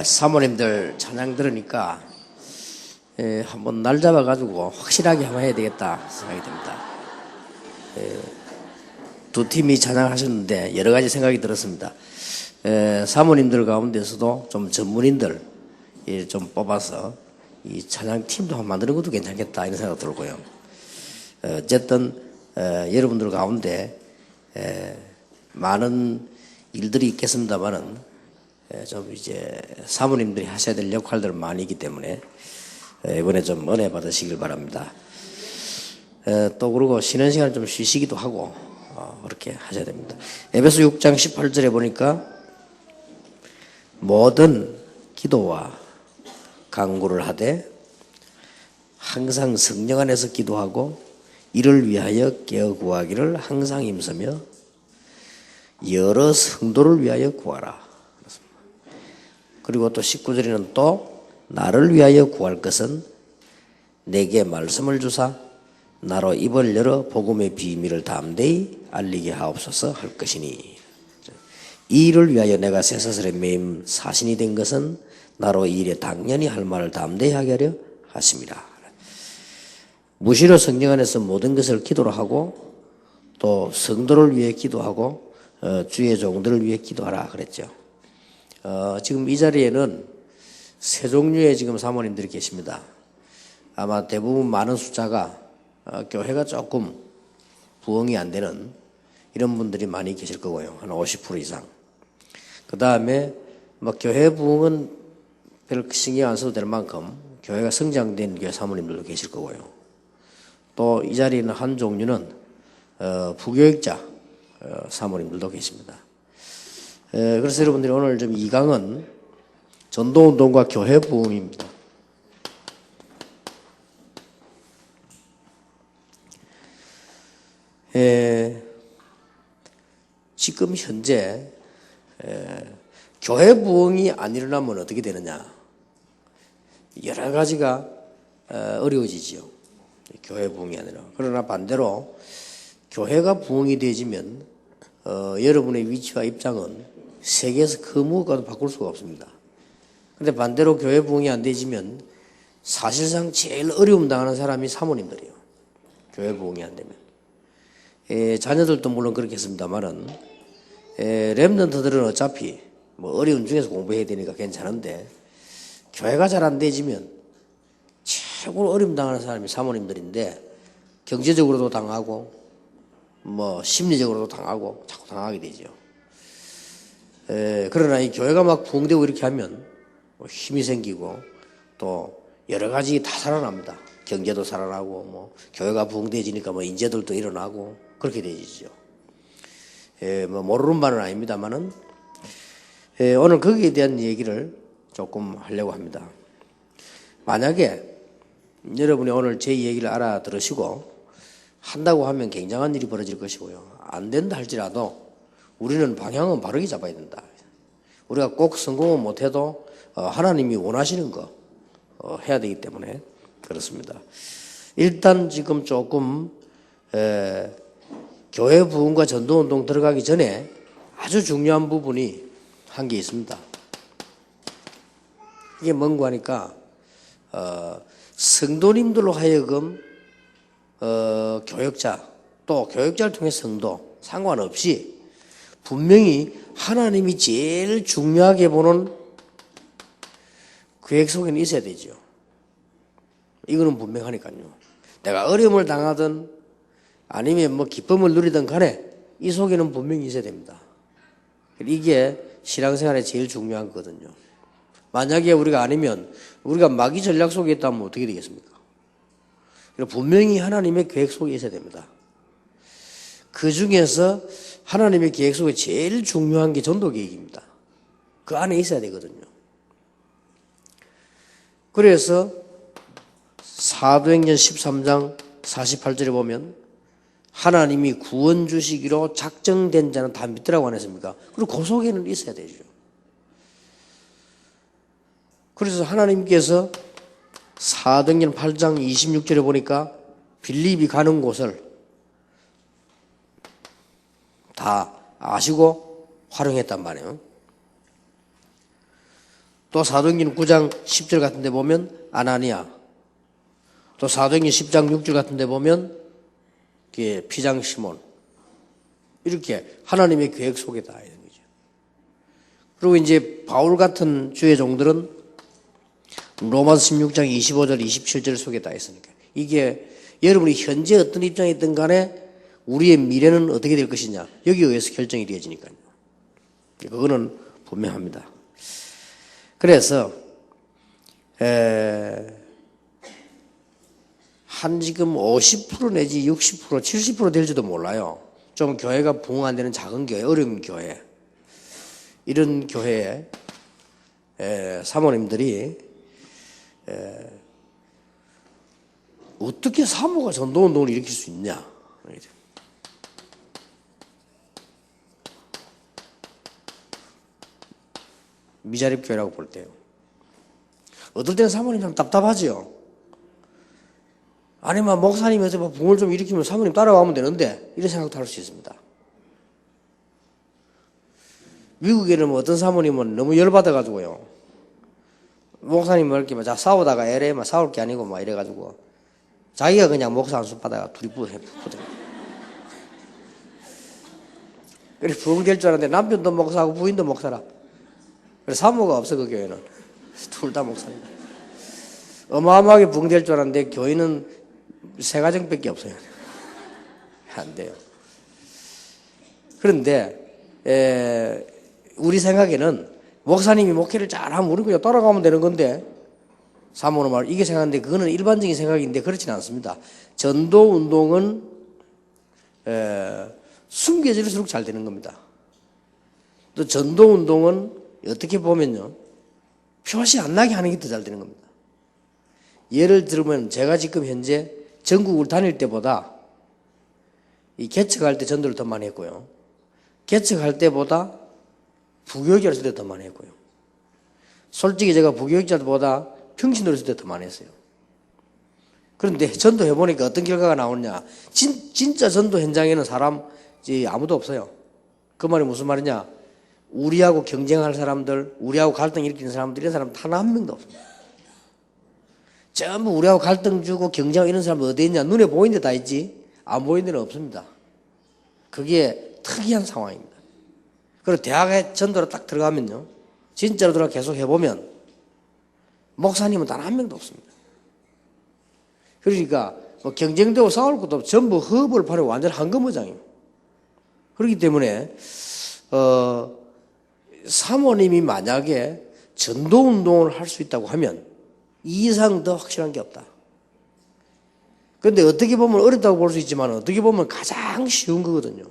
사모님들 찬양 들으니까 한번 날 잡아가지고 확실하게 한번 해야 되겠다 생각이 듭니다. 두 팀이 찬양하셨는데 여러 가지 생각이 들었습니다. 사모님들 가운데서도 좀 전문인들 좀 뽑아서 이 찬양팀도 한번 만드는 것도 괜찮겠다 이런 생각 들고요. 어쨌든 여러분들 가운데 많은 일들이 있겠습니다만은 좀 이제 사모님들이 하셔야 될 역할들 많이 있기 때문에 이번에 좀 은혜 받으시길 바랍니다. 또 그러고 쉬는 시간에 좀 쉬시기도 하고 그렇게 하셔야 됩니다. 에베소 6장 18절에 보니까 모든 기도와 간구를 하되 항상 성령 안에서 기도하고 이를 위하여 깨어 구하기를 항상 힘쓰며 여러 성도를 위하여 구하라. 그리고 또 19절에는 또 나를 위하여 구할 것은 내게 말씀을 주사 나로 입을 열어 복음의 비밀을 담대히 알리게 하옵소서 할 것이니 이 일을 위하여 내가 쇠사슬에 매임 사신이 된 것은 나로 이 일에 당연히 할 말을 담대히 하게 하려 하심이라. 무시로 성령 안에서 모든 것을 기도로 하고 또 성도를 위해 기도하고 주의 종들을 위해 기도하라 그랬죠. 지금 이 자리에는 세 종류의 지금 사모님들이 계십니다. 아마 대부분 많은 숫자가 교회가 조금 부흥이 안 되는 이런 분들이 많이 계실 거고요. 한 50% 이상. 그 다음에 교회 부흥은 별 신경 안 써도 될 만큼 교회가 성장된 교회 사모님들도 계실 거고요. 또 이 자리에 있는 한 종류는 부교육자 사모님들도 계십니다. 그래서 여러분들이 오늘 좀 이 강은 전도운동과 교회 부흥입니다. 지금 현재 교회 부흥이 안 일어나면 어떻게 되느냐? 여러 가지가 어려워지죠. 교회 부흥이 아니라. 그러나 반대로 교회가 부흥이 되어지면 여러분의 위치와 입장은 세계에서 그 무엇과도 바꿀 수가 없습니다. 그런데 반대로 교회 부흥이 안 되어지면 사실상 제일 어려움 당하는 사람이 사모님들이에요. 교회 부흥이 안 되면. 자녀들도 물론 그렇겠습니다만은 렘넌트들은 어차피 어려운 중에서 공부해야 되니까 괜찮은데 교회가 잘 안 되어지면 최고로 어려움 당하는 사람이 사모님들인데 경제적으로도 당하고 심리적으로도 당하고 자꾸 당하게 되죠. 그러나 이 교회가 막 부흥되고 이렇게 하면 힘이 생기고 또 여러 가지 다 살아납니다. 경제도 살아나고 교회가 부흥되어지니까 인재들도 일어나고 그렇게 되지죠. 모르는 바는 아닙니다만은 오늘 거기에 대한 얘기를 조금 하려고 합니다. 만약에 여러분이 오늘 제 얘기를 알아들으시고 한다고 하면 굉장한 일이 벌어질 것이고요. 안 된다 할지라도 우리는 방향은 바르게 잡아야 된다. 우리가 꼭 성공은 못해도 하나님이 원하시는 거 해야 되기 때문에 그렇습니다. 일단 지금 조금 교회 부흥과 전도운동 들어가기 전에 아주 중요한 부분이 한 게 있습니다. 이게 뭔고 하니까 성도님들로 하여금 교역자 또 교역자를 통해 성도 상관없이 분명히 하나님이 제일 중요하게 보는 계획 속에는 있어야 되죠. 이거는 분명하니까요. 내가 어려움을 당하든 아니면 기쁨을 누리든 간에 이 속에는 분명히 있어야 됩니다. 이게 신앙생활에 제일 중요한 거거든요. 만약에 우리가 아니면 우리가 마귀 전략 속에 있다면 어떻게 되겠습니까? 분명히 하나님의 계획 속에 있어야 됩니다. 그 중에서 하나님의 계획 속에 제일 중요한 게 전도 계획입니다. 그 안에 있어야 되거든요. 그래서 사도행전 13장 48절에 보면 하나님이 구원 주시기로 작정된 자는 다 믿더라고 안 했습니까? 그리고 그 속에는 있어야 되죠. 그래서 하나님께서 사도행전 8장 26절에 보니까 빌립이 가는 곳을 다 아시고 활용했단 말이에요. 또 사도행전 9장 10절 같은 데 보면 아나니아, 또 사도행전 10장 6절 같은 데 보면 피장 시몬, 이렇게 하나님의 계획 속에 다 있는 거죠. 그리고 이제 바울 같은 주의 종들은 로마서 16장 25절 27절 속에 다 있으니까 이게 여러분이 현재 어떤 입장에 있든 간에 우리의 미래는 어떻게 될 것이냐 여기에 의해서 결정이 되어지니까요. 그거는 분명합니다. 그래서 한 지금 50% 내지 60% 70% 될지도 몰라요. 좀 교회가 부흥 안 되는 작은 교회, 어려운 교회, 이런 교회에 사모님들이 어떻게 사모가 전도운동을 일으킬 수 있냐. 미자립교회라고 볼 때요. 어떨 때는 사모님 참 답답하지요. 아니면 목사님이 어서 부흥을 좀 일으키면 사모님 따라가면 되는데 이런 생각도 할 수 있습니다. 미국에는 어떤 사모님은 너무 열받아가지고요. 목사님 이렇게 자 싸우다가 LA 막 싸울 게 아니고 막 이래가지고 자기가 그냥 목사 한수 받아가 둘이 붙어. 그래 부흥될 줄 알았는데 남편도 목사하고 부인도 목사라. 그래서 사모가 없어 그 교회는. 둘 다 목사님. 어마어마하게 부흥될 줄 알았는데 교회는 세 가정밖에 없어요. 안 돼요. 그런데 우리 생각에는 목사님이 목회를 잘하면 우리 그냥 따라가면 되는 건데 사모는 말 이게 생각하는데 그거는 일반적인 생각인데 그렇지는 않습니다. 전도운동은 숨겨질수록 잘 되는 겁니다. 또 전도운동은 어떻게 보면요 표시 안 나게 하는 게 더 잘 되는 겁니다. 예를 들면 제가 지금 현재 전국을 다닐 때보다 이 개척할 때 전도를 더 많이 했고요. 개척할 때보다 부교육자를 쓸 때 더 많이 했고요. 솔직히 제가 부교육자보다 평신도를 쓸 때 더 많이 했어요. 그런데 전도해보니까 어떤 결과가 나오느냐. 진짜 전도 현장에는 사람 아무도 없어요. 그 말이 무슨 말이냐. 우리하고 경쟁할 사람들, 우리하고 갈등 일으키는 사람들, 이런 사람 단 한 명도 없습니다. 전부 우리하고 갈등 주고 경쟁하고 이런 사람들 어디 있냐. 눈에 보이는 데 다 있지 안 보이는 데는 없습니다. 그게 특이한 상황입니다. 그리고 대학에 전도로 딱 들어가면요 진짜로 들어가 계속 해보면 목사님은 단 한 명도 없습니다. 그러니까 뭐 경쟁되고 싸울 것도 없고 전부 허브를 파는 완전 한금어장이에요. 그렇기 때문에 사모님이 만약에 전도운동을 할 수 있다고 하면 이 이상 더 확실한 게 없다. 그런데 어떻게 보면 어렵다고 볼 수 있지만 어떻게 보면 가장 쉬운 거거든요.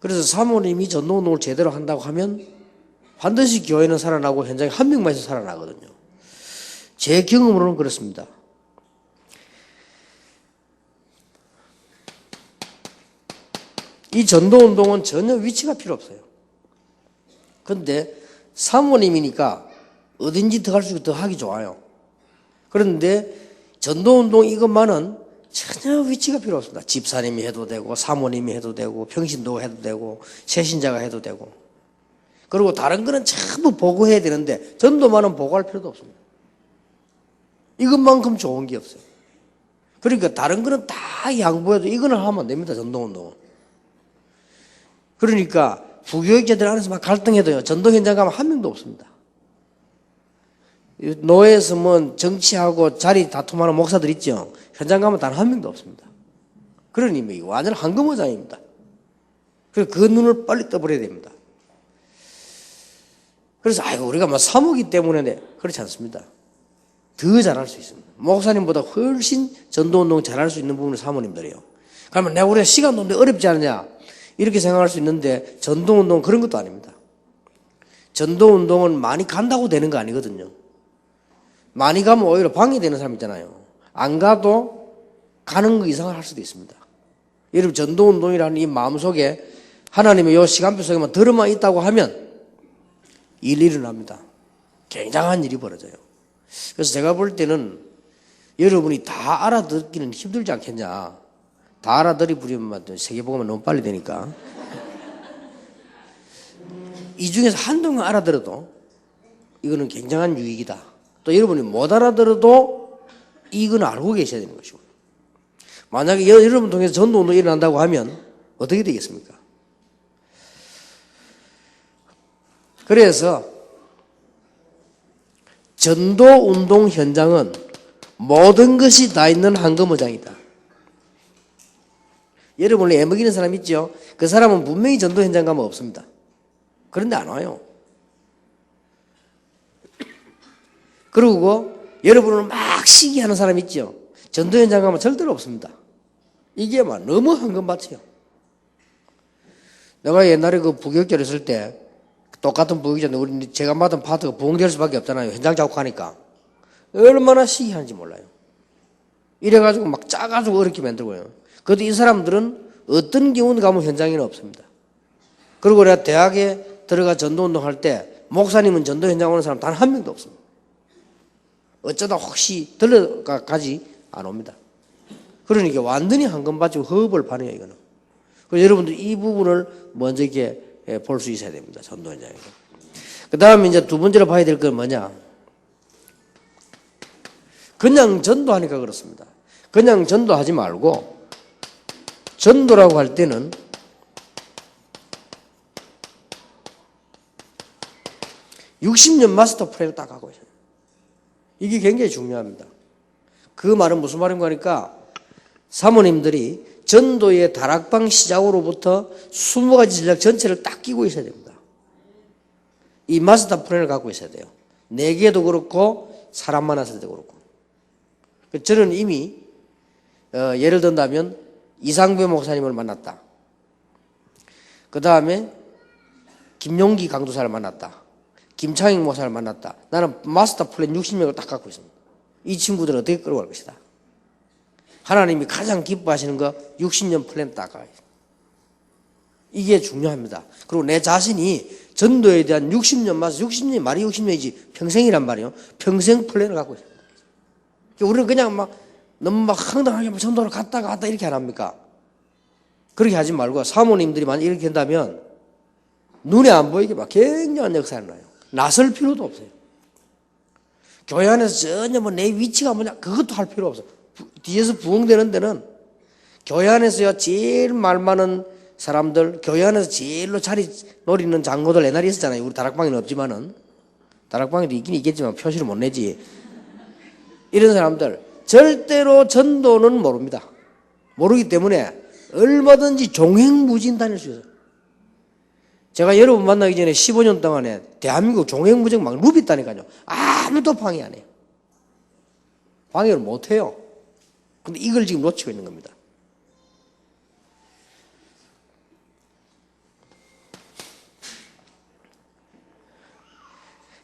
그래서 사모님이 전도운동을 제대로 한다고 하면 반드시 교회는 살아나고 현장에 한 명만 해서 살아나거든요. 제 경험으로는 그렇습니다. 이 전도운동은 전혀 위치가 필요 없어요. 그런데 사모님이니까 어딘지 더 갈 수 있고 더 하기 좋아요. 그런데 전도운동 이것만은 전혀 위치가 필요 없습니다. 집사님이 해도 되고 사모님이 해도 되고 평신도가 해도 되고 새신자가 해도 되고 그리고 다른 거는 전부 보고해야 되는데 전도만은 보고할 필요도 없습니다. 이것만큼 좋은 게 없어요. 그러니까 다른 거는 다 양보해도 이거는 하면 안 됩니다. 전도운동은. 그러니까 부교육자들 안에서 막 갈등해도요. 전도 현장 가면 한 명도 없습니다. 노예에서 뭐 정치하고 자리 다툼하는 목사들 있죠. 현장 가면 단 한 명도 없습니다. 그러니 뭐 완전 황금어장입니다. 그래서 그 눈을 빨리 떠버려야 됩니다. 그래서 아이고 우리가 뭐 사모기 때문에 그렇지 않습니다. 더 잘할 수 있습니다. 목사님보다 훨씬 전도운동 잘할 수 있는 부분은 사모님들이에요. 그러면 내가 우리가 시간도 없는데 어렵지 않느냐 이렇게 생각할 수 있는데 전도운동은 그런 것도 아닙니다. 전도운동은 많이 간다고 되는 거 아니거든요. 많이 가면 오히려 방해되는 사람 있잖아요. 안 가도 가는 거 이상을 할 수도 있습니다. 여러분 전도운동이라는 이 마음속에 하나님의 이 시간표 속에만 들어만 있다고 하면 일이 일어납니다. 굉장한 일이 벌어져요. 그래서 제가 볼 때는 여러분이 다 알아듣기는 힘들지 않겠냐. 다 알아들이 부리면 세계복음은 너무 빨리 되니까 이 중에서 한동안 알아들어도 이거는 굉장한 유익이다. 또 여러분이 못 알아들어도 이건 알고 계셔야 되는 것이고. 만약에 여러분 통해서 전도운동이 일어난다고 하면 어떻게 되겠습니까? 그래서 전도운동 현장은 모든 것이 다 있는 황금어장이다. 여러분이 애먹이는 사람 있죠? 그 사람은 분명히 전도 현장 가면 없습니다. 그런데 안 와요. 그리고 여러분은 막 시기하는 사람 있죠? 전도 현장 가면 절대로 없습니다. 이게 막 너무 황금밭이에요. 내가 옛날에 그 부교육자를 했을 때 똑같은 부교육자인데 우리 제가 맡은 파트가 부흥될 수밖에 없잖아요. 현장 작업하니까. 얼마나 시기하는지 몰라요. 이래가지고 막 짜가지고 어렵게 만들고요. 그래도 이 사람들은 어떤 경우는 가면 현장에는 없습니다. 그리고 내가 대학에 들어가 전도운동 할 때 목사님은 전도 현장 오는 사람 단 한 명도 없습니다. 어쩌다 혹시 들러가지 안 옵니다. 그러니까 완전히 황금밭이 허업을 파네요, 이거는. 그래서 여러분들 이 부분을 먼저 이렇게 볼 수 있어야 됩니다, 전도 현장에서. 그 다음에 이제 두 번째로 봐야 될 건 뭐냐. 그냥 전도하니까 그렇습니다. 그냥 전도하지 말고, 전도라고 할 때는 60년 마스터 플랜을 딱 하고 있어요. 이게 굉장히 중요합니다. 그 말은 무슨 말인가 하니까 사모님들이 전도의 다락방 시작으로부터 20가지 전략 전체를 딱 끼고 있어야 됩니다. 이 마스터 플랜을 갖고 있어야 돼요. 내게도 그렇고 사람 만났을 때도 그렇고. 저는 이미 예를 든다면 이상배 목사님을 만났다. 그 다음에 김용기 강도사를 만났다. 김창익 목사를 만났다. 나는 마스터 플랜 60명을 딱 갖고 있습니다. 이 친구들은 어떻게 끌어갈 것이다. 하나님이 가장 기뻐하시는 거 60년 플랜 딱 가요. 이게 중요합니다. 그리고 내 자신이 전도에 대한 60년 마스터, 60년이 말이 60년이지 평생이란 말이에요. 평생 플랜을 갖고 있습니다. 우리는 그냥 막 너무 막 황당하게 막 전도를 갔다 이렇게 안 합니까? 그렇게 하지 말고 사모님들이 만약 이렇게 한다면 눈에 안 보이게 막 굉장한 역사를 나요. 나설 필요도 없어요. 교회 안에서 전혀 뭐 내 위치가 뭐냐 그것도 할 필요 없어요. 뒤에서 부흥되는 데는 교회 안에서요 제일 말 많은 사람들, 교회 안에서 제일로 자리 노리는 장로들 옛날에 있었잖아요. 우리 다락방에는 없지만은 다락방에도 있긴 있겠지만 표시를 못 내지. 이런 사람들 절대로 전도는 모릅니다. 모르기 때문에 얼마든지 종횡무진 다닐 수 있어요. 제가 여러분 만나기 전에 15년 동안에 대한민국 종횡무진 막 룹이 있다니까요. 아무도 방해 안 해요. 방해를 못 해요. 근데 이걸 지금 놓치고 있는 겁니다.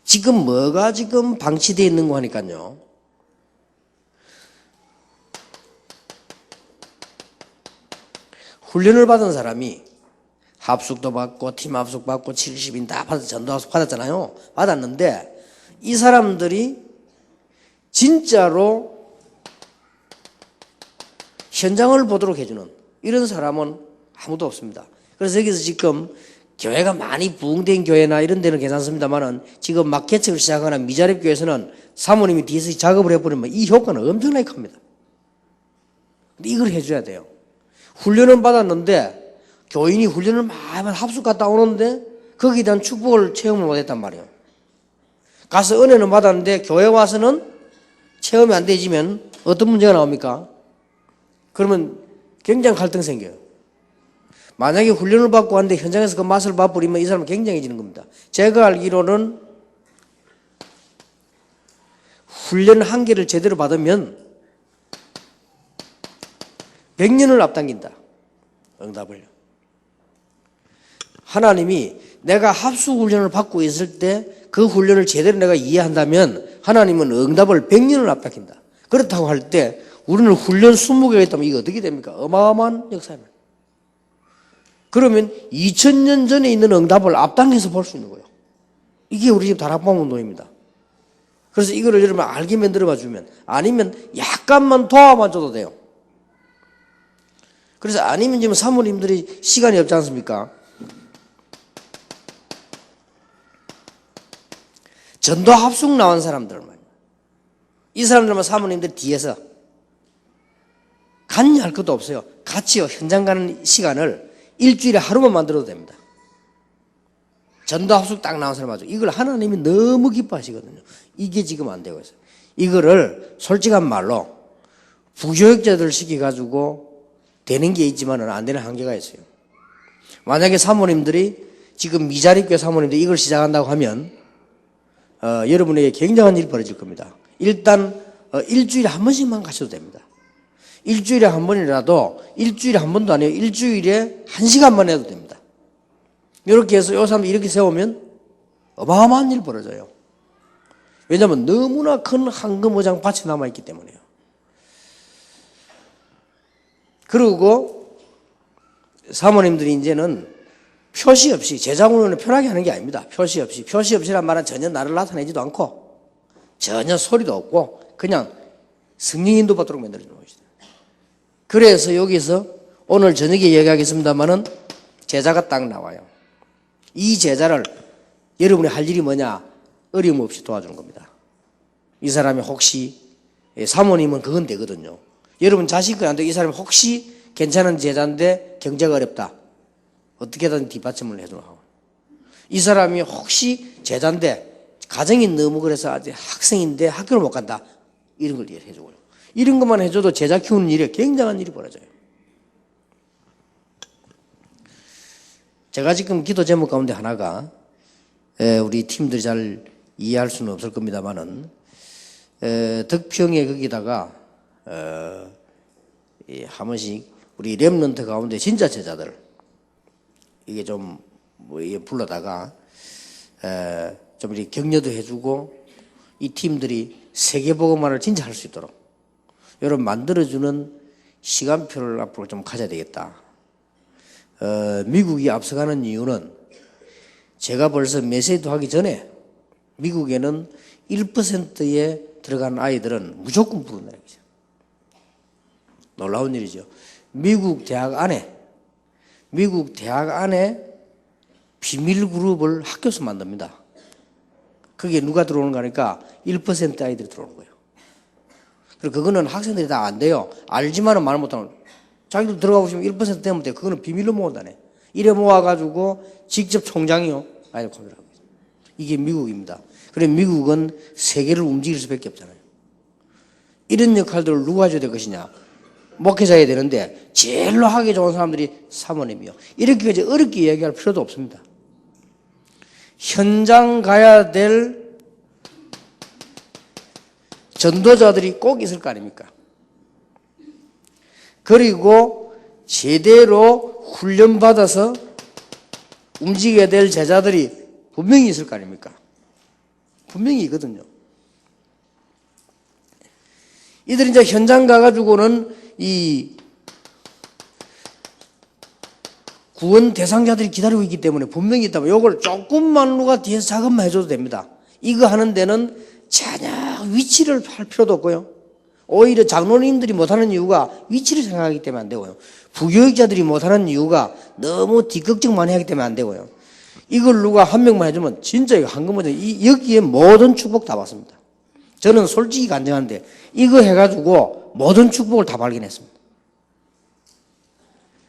지금 뭐가 지금 방치되어 있는 거 하니까요. 훈련을 받은 사람이 합숙도 받고 팀 합숙 받고 70인 다 받아서 전도 합숙 받았잖아요. 받았는데 이 사람들이 진짜로 현장을 보도록 해주는 이런 사람은 아무도 없습니다. 그래서 여기서 지금 교회가 많이 부흥된 교회나 이런 데는 괜찮습니다만은 지금 막 개척을 시작하는 미자립 교회에서는 사모님이 뒤에서 작업을 해버리면 이 효과는 엄청나게 큽니다. 근데 이걸 해줘야 돼요. 훈련은 받았는데 교인이 훈련을 많이 합숙 갔다 오는데 거기에 대한 축복을 체험을 못했단 말이에요. 가서 은혜는 받았는데 교회 와서는 체험이 안 되지면 어떤 문제가 나옵니까? 그러면 굉장히 갈등 생겨요. 만약에 훈련을 받고 왔는데 현장에서 그 맛을 맛보리면 이 사람은 굉장해지는 겁니다. 제가 알기로는 훈련 한 개를 제대로 받으면 100년을 앞당긴다. 응답을. 하나님이 내가 합숙훈련을 받고 있을 때 그 훈련을 제대로 내가 이해한다면 하나님은 응답을 100년을 앞당긴다. 그렇다고 할 때 우리는 훈련 20개가 있다면 이게 어떻게 됩니까? 어마어마한 역사입니다. 그러면 2000년 전에 있는 응답을 앞당겨서 볼 수 있는 거예요. 이게 우리 집 다락방 운동입니다. 그래서 이거를 여러분 알게 만들어봐 주면 아니면 약간만 도와만 줘도 돼요. 그래서 아니면 지금 사모님들이 시간이 없지 않습니까? 전도 합숙 나온 사람들만. 이 사람들만 사모님들 뒤에서 간여할 것도 없어요. 같이요. 현장 가는 시간을 일주일에 하루만 만들어도 됩니다. 전도 합숙 딱 나온 사람 아주 이걸 하나님이 너무 기뻐하시거든요. 이게 지금 안 되고 있어요. 이거를 솔직한 말로 부교육자들 시켜가지고 되는 게 있지만은 안 되는 한계가 있어요. 만약에 사모님들이 지금 미자립교회 사모님들이 이걸 시작한다고 하면 여러분에게 굉장한 일이 벌어질 겁니다. 일단 일주일에 한 번씩만 가셔도 됩니다. 일주일에 한 번이라도 일주일에 한 번도 아니에요. 일주일에 1시간만 해도 됩니다. 이렇게 해서 이 사람들 이렇게 세우면 어마어마한 일 벌어져요. 왜냐하면 너무나 큰 황금어장 밭이 남아있기 때문에요. 그리고 사모님들이 이제는 표시 없이 제자군원을 편하게 하는 게 아닙니다. 표시 없이. 표시 없이란 말은 전혀 나를 나타내지도 않고 전혀 소리도 없고 그냥 성령 인도 받도록 만들어주는 것이다. 그래서 여기서 오늘 저녁에 얘기하겠습니다마는 제자가 딱 나와요. 이 제자를 여러분이 할 일이 뭐냐? 어려움 없이 도와주는 겁니다. 이 사람이 혹시 사모님은 그건 되거든요. 여러분 자식한테 이 사람이 혹시 괜찮은 제자인데 경제가 어렵다. 어떻게든 뒷받침을 해주라고. 이 사람이 혹시 제자인데 가정이 너무 그래서 아직 학생인데 학교를 못 간다. 이런 걸 해주고요. 이런 것만 해줘도 제자 키우는 일에 굉장한 일이 벌어져요. 제가 지금 기도 제목 가운데 하나가 우리 팀들이 잘 이해할 수는 없을 겁니다만은 덕평에 거기다가 한 번씩 우리 렘넌트 가운데 진짜 제자들 이게 좀 불러다가 좀 이렇게 격려도 해주고 이 팀들이 세계복음화를 진짜 할 수 있도록 이런 만들어주는 시간표를 앞으로 좀 가져야 되겠다. 미국이 앞서가는 이유는 제가 벌써 메시지도 하기 전에 미국에는 1%에 들어간 아이들은 무조건 부른다는 거죠. 놀라운 일이죠. 미국 대학 안에 비밀 그룹을 학교에서 만듭니다. 그게 누가 들어오는가 하니까 1% 아이들이 들어오는 거예요. 그리고 그거는 학생들이 다 안 돼요. 알지만은 말 못하는. 자기도 들어가 보시면 1% 되면 돼. 그거는 비밀로 모은다네. 이래 모아가지고 직접 총장이요. 아이들 컨트롤하고 있어요. 이게 미국입니다. 그래 미국은 세계를 움직일 수밖에 없잖아요. 이런 역할들을 누가 해줘야 될 것이냐. 목회자야 되는데 제일로 하기 좋은 사람들이 사모님이요. 이렇게까지 어렵게 얘기할 필요도 없습니다. 현장 가야 될 전도자들이 꼭 있을 거 아닙니까? 그리고 제대로 훈련받아서 움직여야 될 제자들이 분명히 있을 거 아닙니까? 분명히 있거든요. 이들이 이제 현장 가가지고는 이 구원 대상자들이 기다리고 있기 때문에 분명히 있다면 이걸 조금만 누가 뒤에서 작업만 해줘도 됩니다. 이거 하는 데는 전혀 위치를 할 필요도 없고요. 오히려 장로님들이 못하는 이유가 위치를 생각하기 때문에 안 되고요. 부교육자들이 못하는 이유가 너무 뒷걱정 많이 하기 때문에 안 되고요. 이걸 누가 한 명만 해주면 진짜 이거 한꺼번에 여기에 모든 축복 다 받습니다. 저는 솔직히 간증하는데 이거 해가지고 모든 축복을 다 발견했습니다.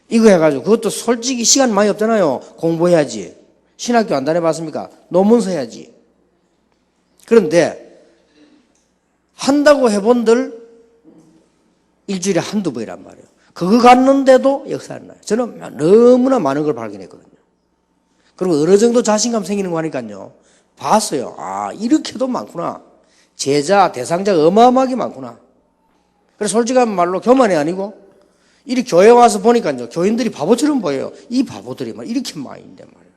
이거 해가지고 그것도 솔직히 시간 많이 없잖아요. 공부해야지. 신학교 안 다녀봤습니까? 논문 써야지. 그런데 한다고 해본들 일주일에 한두 번이란 말이에요. 그거 갔는데도 역사는 나요. 저는 너무나 많은 걸 발견했거든요. 그리고 어느 정도 자신감 생기는 거 하니까요. 봤어요. 아, 이렇게도 많구나. 제자, 대상자가 어마어마하게 많구나. 그래서 솔직한 말로 교만이 아니고 이렇게 교회 와서 보니까요. 교인들이 바보처럼 보여요. 이 바보들이 막 이렇게 많이 있는데 말이에요.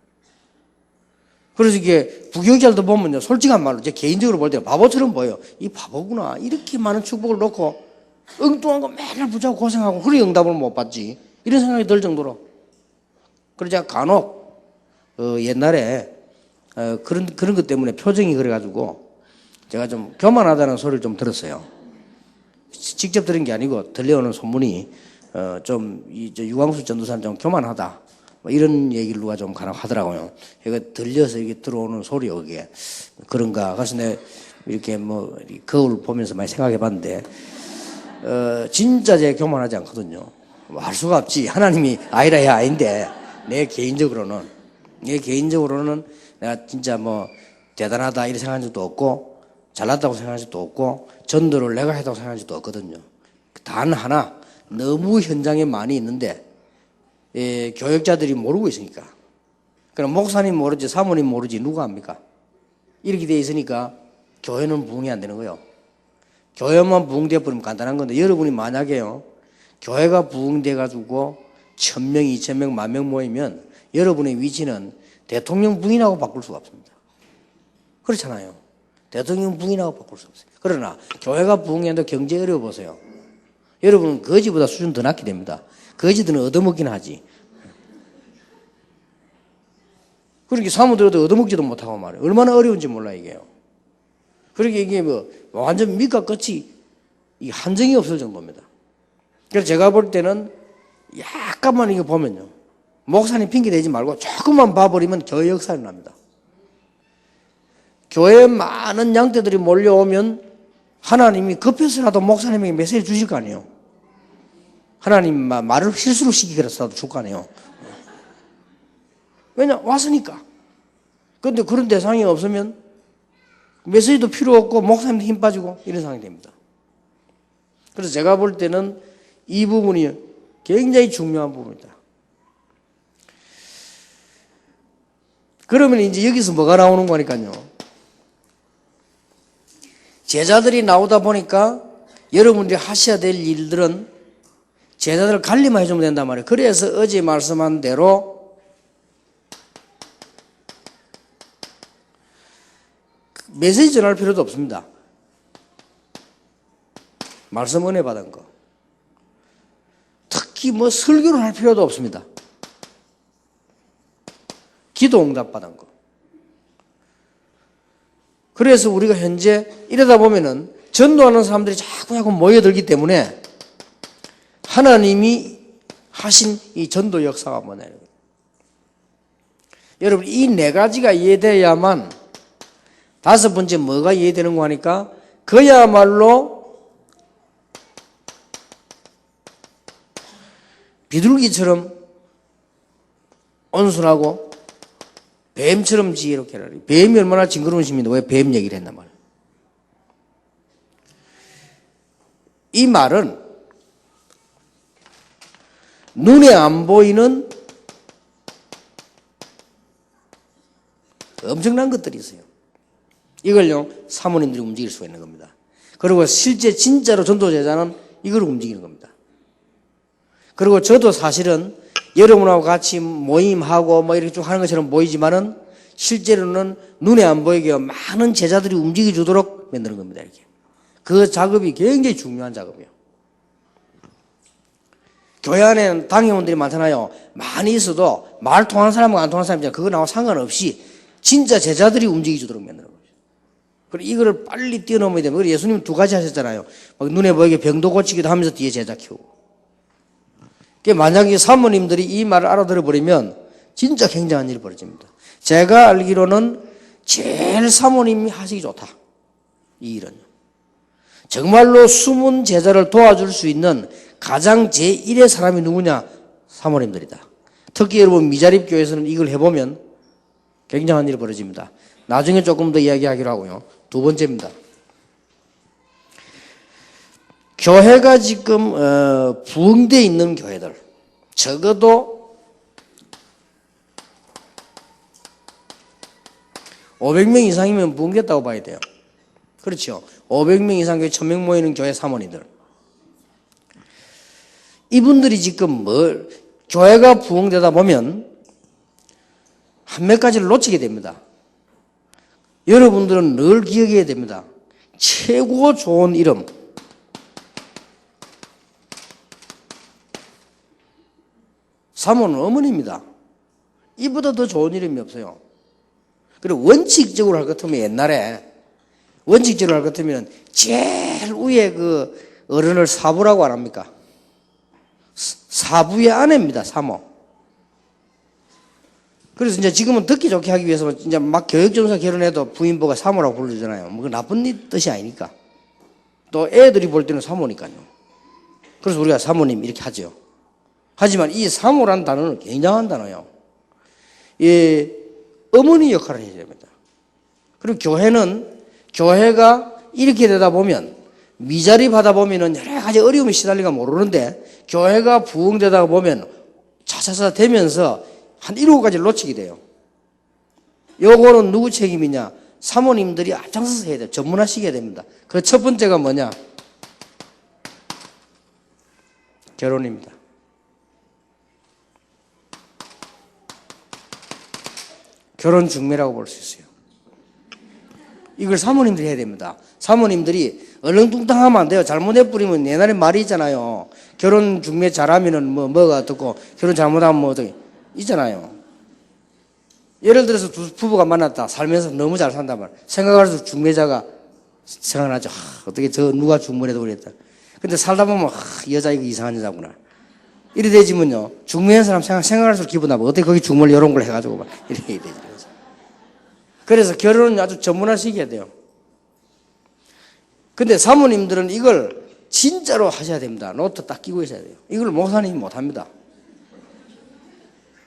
그래서 이게 부교육자들도 보면요. 솔직한 말로 제 개인적으로 볼 때 바보처럼 보여요. 이 바보구나. 이렇게 많은 축복을 놓고 엉뚱한 거 맨날 붙잡고 고생하고 그래 응답을 못 받지. 이런 생각이 들 정도로. 그래서 제가 간혹 옛날에 그런 것 때문에 표정이 그래가지고 제가 좀 교만하다는 소리를 좀 들었어요. 직접 들은 게 아니고 들려오는 소문이 좀 유광수 전도사는 좀 교만하다. 뭐 이런 얘기를 누가 좀 간혹 하더라고요. 이거 들려서 이게 들어오는 소리요, 그게. 그런가. 그래서 내가 이렇게 뭐 거울 보면서 많이 생각해 봤는데, 진짜 제 교만하지 않거든요. 뭐 할 수가 없지. 하나님이 아니라야 아닌데, 내 개인적으로는 내가 진짜 뭐 대단하다 이렇게 생각한 적도 없고, 잘났다고 생각한 적도 없고, 전도를 내가 했다고 생각한 적도 없거든요. 단 하나, 너무 현장에 많이 있는데, 교역자들이 모르고 있으니까. 그럼 목사님 모르지, 사모님 모르지, 누가 합니까? 이렇게 돼 있으니까 교회는 부흥이 안 되는 거예요. 교회만 부흥되어 버리면 간단한 건데, 여러분이 만약에요, 교회가 부흥돼 가지고 1000명, 2000명, 10,000명 모이면 여러분의 위치는 대통령 부인하고 바꿀 수가 없습니다. 그렇잖아요. 대통령 부인하고 바꿀 수 없어요. 그러나 교회가 부흥해도 경제 어려워 보세요. 여러분은 거지보다 수준 더 낮게 됩니다. 거지들은 얻어먹긴 하지. 그렇게 사무들도 얻어먹지도 못하고 말이에요. 얼마나 어려운지 몰라 이게요. 그러니까 이게 뭐 완전 밑과 끝이 한정이 없을 정도입니다. 그래서 제가 볼 때는 약간만 이거 보면요, 목사님 핑계 대지 말고 조금만 봐버리면 교회 역사가 납니다. 교회에 많은 양떼들이 몰려오면 하나님이 급해서라도 목사님에게 메시지 주실 거 아니에요. 하나님 말을 실수로 시키더라도 줄 거 아니에요. 왜냐? 왔으니까. 그런데 그런 대상이 없으면 메시지도 필요 없고 목사님도 힘 빠지고 이런 상황이 됩니다. 그래서 제가 볼 때는 이 부분이 굉장히 중요한 부분이다. 그러면 이제 여기서 뭐가 나오는 거니까요. 제자들이 나오다 보니까 여러분들이 하셔야 될 일들은 제자들을 관리만 해주면 된단 말이에요. 그래서 어제 말씀한 대로 메시지 전할 필요도 없습니다. 말씀 은혜 받은 거. 특히 뭐 설교를 할 필요도 없습니다. 기도 응답 받은 거. 그래서 우리가 현재 이러다 보면은 전도하는 사람들이 자꾸 모여들기 때문에 하나님이 하신 이 전도 역사가 뭐냐. 여러분, 이 네 가지가 이해되어야만, 다섯 번째 뭐가 이해되는 거 하니까 그야말로 비둘기처럼 온순하고 뱀처럼 지혜롭게 하라. 뱀이 얼마나 징그러운 심인데 왜 뱀 얘기를 했단 말이에요. 이 말은 눈에 안 보이는 엄청난 것들이 있어요. 이걸요, 사모님들이 움직일 수가 있는 겁니다. 그리고 실제 진짜로 전도제자는 이걸 움직이는 겁니다. 그리고 저도 사실은 여러분하고 같이 모임하고 뭐 이렇게 쭉 하는 것처럼 보이지만은 실제로는 눈에 안 보이게 많은 제자들이 움직여주도록 만드는 겁니다. 이렇게. 그 작업이 굉장히 중요한 작업이에요. 교회 안에는 당회원들이 많잖아요. 많이 있어도 말 통하는 사람과 안 통하는 사람이잖아요. 그거하고 상관없이 진짜 제자들이 움직여주도록 만드는 거죠. 그리고 이거를 빨리 뛰어넘어야 됩니다. 그래서 예수님 두 가지 하셨잖아요. 막 눈에 보이게 병도 고치기도 하면서 뒤에 제자 키우고. 만약에 사모님들이 이 말을 알아들어버리면 진짜 굉장한 일이 벌어집니다. 제가 알기로는 제일 사모님이 하시기 좋다. 이 일은. 정말로 숨은 제자를 도와줄 수 있는 가장 제1의 사람이 누구냐? 사모님들이다. 특히 여러분 미자립 교회에서는 이걸 해보면 굉장한 일이 벌어집니다. 나중에 조금 더 이야기하기로 하고요. 두 번째입니다. 교회가 지금 부흥되어 있는 교회들, 적어도 500명 이상이면 부흥됐다고 봐야 돼요. 그렇죠. 500명 이상 교회 1000명 모이는 교회 사모님들. 이분들이 지금 교회가 부흥되다 보면 한 몇 가지를 놓치게 됩니다. 여러분들은 늘 기억해야 됩니다. 최고 좋은 이름. 사모는 어머니입니다. 이보다 더 좋은 이름이 없어요. 그리고 원칙적으로 할 것 같으면 옛날에 원칙적으로 할 것 같으면 제일 위에 그 어른을 사부라고 안 합니까? 사부의 아내입니다. 사모. 그래서 이제 지금은 듣기 좋게 하기 위해서 이제 막 교육전사 결혼해도 부인보가 사모라고 부르잖아요. 뭐 그 나쁜 뜻이 아니니까. 또 애들이 볼 때는 사모니까요. 그래서 우리가 사모님 이렇게 하죠. 하지만 이 사모란 단어는 굉장한 단어예요. 이 어머니 역할을 해야 됩니다. 그리고 교회가 이렇게 되다 보면 미자립하다 보면은 여러 가지 어려움이 시달리가 모르는데 교회가 부흥되다 보면 차차차 되면서 한 7가지를 놓치게 돼요. 요거는 누구 책임이냐? 사모님들이 앞장서서 해야 돼요. 전문화시켜야 됩니다. 그 첫 번째가 뭐냐? 결혼입니다. 결혼 중매라고 볼 수 있어요. 이걸 사모님들이 해야 됩니다. 사모님들이 얼렁뚱땅하면 안 돼요. 잘못해버리면 옛날에 말이 있잖아요. 결혼 중매 잘하면은 뭐가 어떻고 결혼 잘못하면 뭐 어떻게 있잖아요. 예를 들어서 두 부부가 만났다. 살면서 너무 잘 산단 말이야. 생각할수록 중매자가 생각나죠. 어떻게 저 누가 중매해도 그랬다. 근데 살다 보면 여자 이거 이상한 여자구나. 이래 되지면요. 중매한 사람 생각할수록 기분 나빠. 어떻게 거기 중매를 이런 걸 해가지고 막 이렇게 되지. 그래서 결혼은 아주 전문화시켜야 돼요. 근데 사모님들은 이걸 진짜로 하셔야 됩니다. 노트 딱 끼고 있어야 돼요. 이걸 목사님이 못합니다.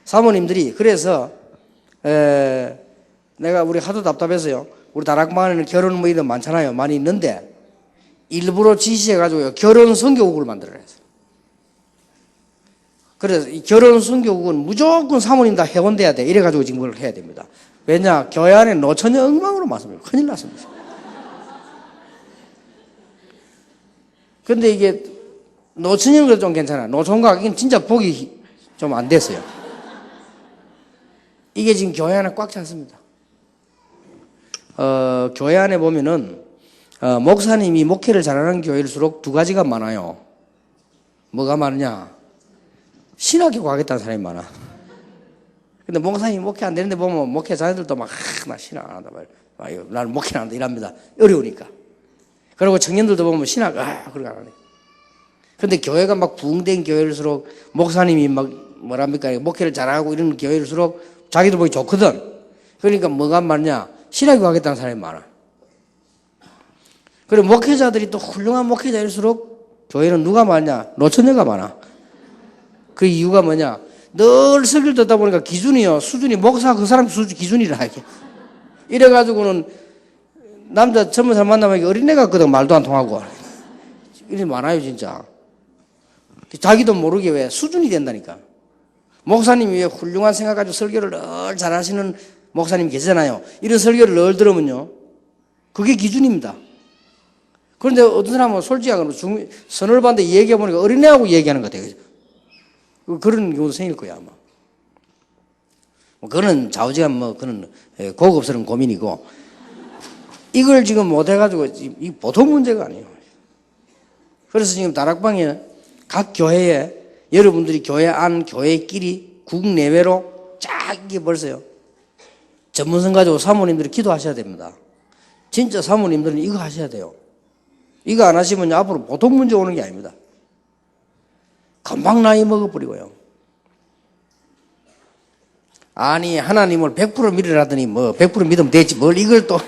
사모님들이 그래서 내가 우리 하도 답답해서요. 우리 다락방에는 결혼 뭐 이런 많잖아요. 많이 있는데 일부러 지시해가지고 결혼 선교국을 만들어야 해서. 그래서 이 결혼 선교국은 무조건 사모님 다 회원돼야 돼. 이래가지고 지금 그걸 해야 됩니다. 왜냐? 교회 안에 노처녀 엉망으로 맞습니다. 큰일 났습니다. 근데 이게 노처녀는 그래도 좀 괜찮아. 노총각 이건 진짜 보기 좀 안 됐어요. 이게 지금 교회 안에 꽉 찼습니다. 교회 안에 보면은 목사님이 목회를 잘하는 교회일수록 2가지가 많아요. 뭐가 많으냐? 신학교 가겠다는 사람이 많아. 근데 목사님이 목회 안 되는데 보면 목회 자녀들도 막 나 신학 안 한다 말이야. 나는 목회 안 한다 이랍니다. 어려우니까. 그리고 청년들도 보면 신학 그렇게 안 하네. 근데 교회가 막 부흥된 교회일수록 목사님이 막 뭐랍니까 목회를 잘하고 이런 교회일수록 자기도 보기 좋거든. 그러니까 뭐가 많냐? 신학교 가겠다는 사람이 많아. 그리고 목회자들이 또 훌륭한 목회자일수록 교회는 누가 많냐? 노처녀가 많아. 그 이유가 뭐냐? 늘 설교를 듣다 보니까 기준이요. 수준이 목사 그 사람 수준 기준이라 이게. 이래가지고는 남자 젊은 사람 만나면 어린애 같거든. 말도 안 통하고. 이래 많아요 진짜. 자기도 모르게 왜 수준이 된다니까. 목사님이 왜 훌륭한 생각 가지고 설교를 늘 잘하시는 목사님 계시잖아요. 이런 설교를 늘 들으면요. 그게 기준입니다. 그런데 어떤 사람은 솔직하게 선을 받는데 얘기해보니까 어린애하고 얘기하는 것 같아요. 그런 경우도 생길 거야, 아마. 그거는 좌우지간 그런 고급스러운 고민이고, 이걸 지금 못해가지고, 이 보통 문제가 아니에요. 그래서 지금 다락방에 각 교회에 여러분들이 교회 안, 교회끼리 국내외로 쫙 이게 벌써요. 전문성 가지고 사모님들이 기도하셔야 됩니다. 진짜 사모님들은 이거 하셔야 돼요. 이거 안 하시면 앞으로 보통 문제 오는 게 아닙니다. 금방 나이 먹어버리고요. 아니 하나님을 100% 믿으라더니 100% 믿으면 되지 뭘 이걸 또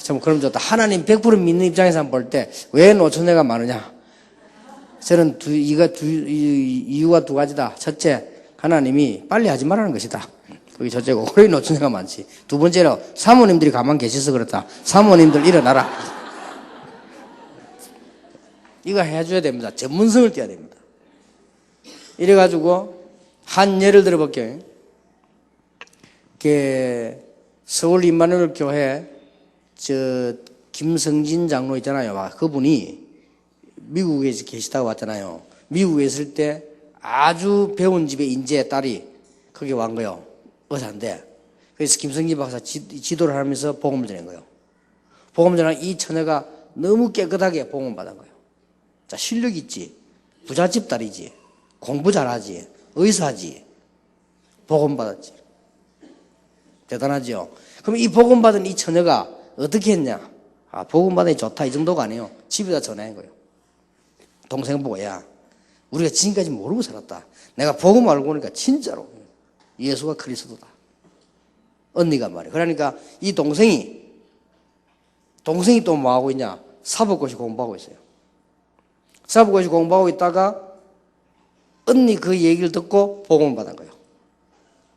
참 그럼 좋다. 하나님 100% 믿는 입장에서 볼 때 왜 노처녀가 많으냐? 저는 이유가 2가지다. 첫째, 하나님이 빨리 하지 말라는 것이다. 그게 첫째고, 그래 노처녀가 많지. 2번째로 사모님들이 가만 계셔서 그렇다. 사모님들 일어나라. 이거 해줘야 됩니다. 전문성을 띄어야 됩니다. 이래가지고 한 예를 들어볼게요. 서울 임마누엘 교회 김성진 장로 있잖아요. 그분이 미국에 계시다고 왔잖아요. 미국에 있을 때 아주 배운 집에 인제 딸이 거기 왔 거예요. 의사인데. 그래서 김성진 박사 지도를 하면서 복음을 전한 거예요. 복음을 전한 이 처녀가 너무 깨끗하게 복음을 받은 거예요. 자, 실력 있지. 부잣집 딸이지. 공부 잘하지. 의사지. 복음 받았지. 대단하죠. 그럼 이 복음 받은 이 처녀가 어떻게 했냐? 복음 받으니 좋다 이 정도가 아니에요. 집에다 전화한 거예요. 동생 보고 야 우리가 지금까지 모르고 살았다. 내가 복음 알고 보니까 진짜로 예수가 그리스도다. 언니가 말이야. 그러니까 이 동생이 또 뭐하고 있냐? 사법고시 공부하고 있어요. 사법고시 공부하고 있다가 언니 그 얘기를 듣고 복음을 받은 거예요.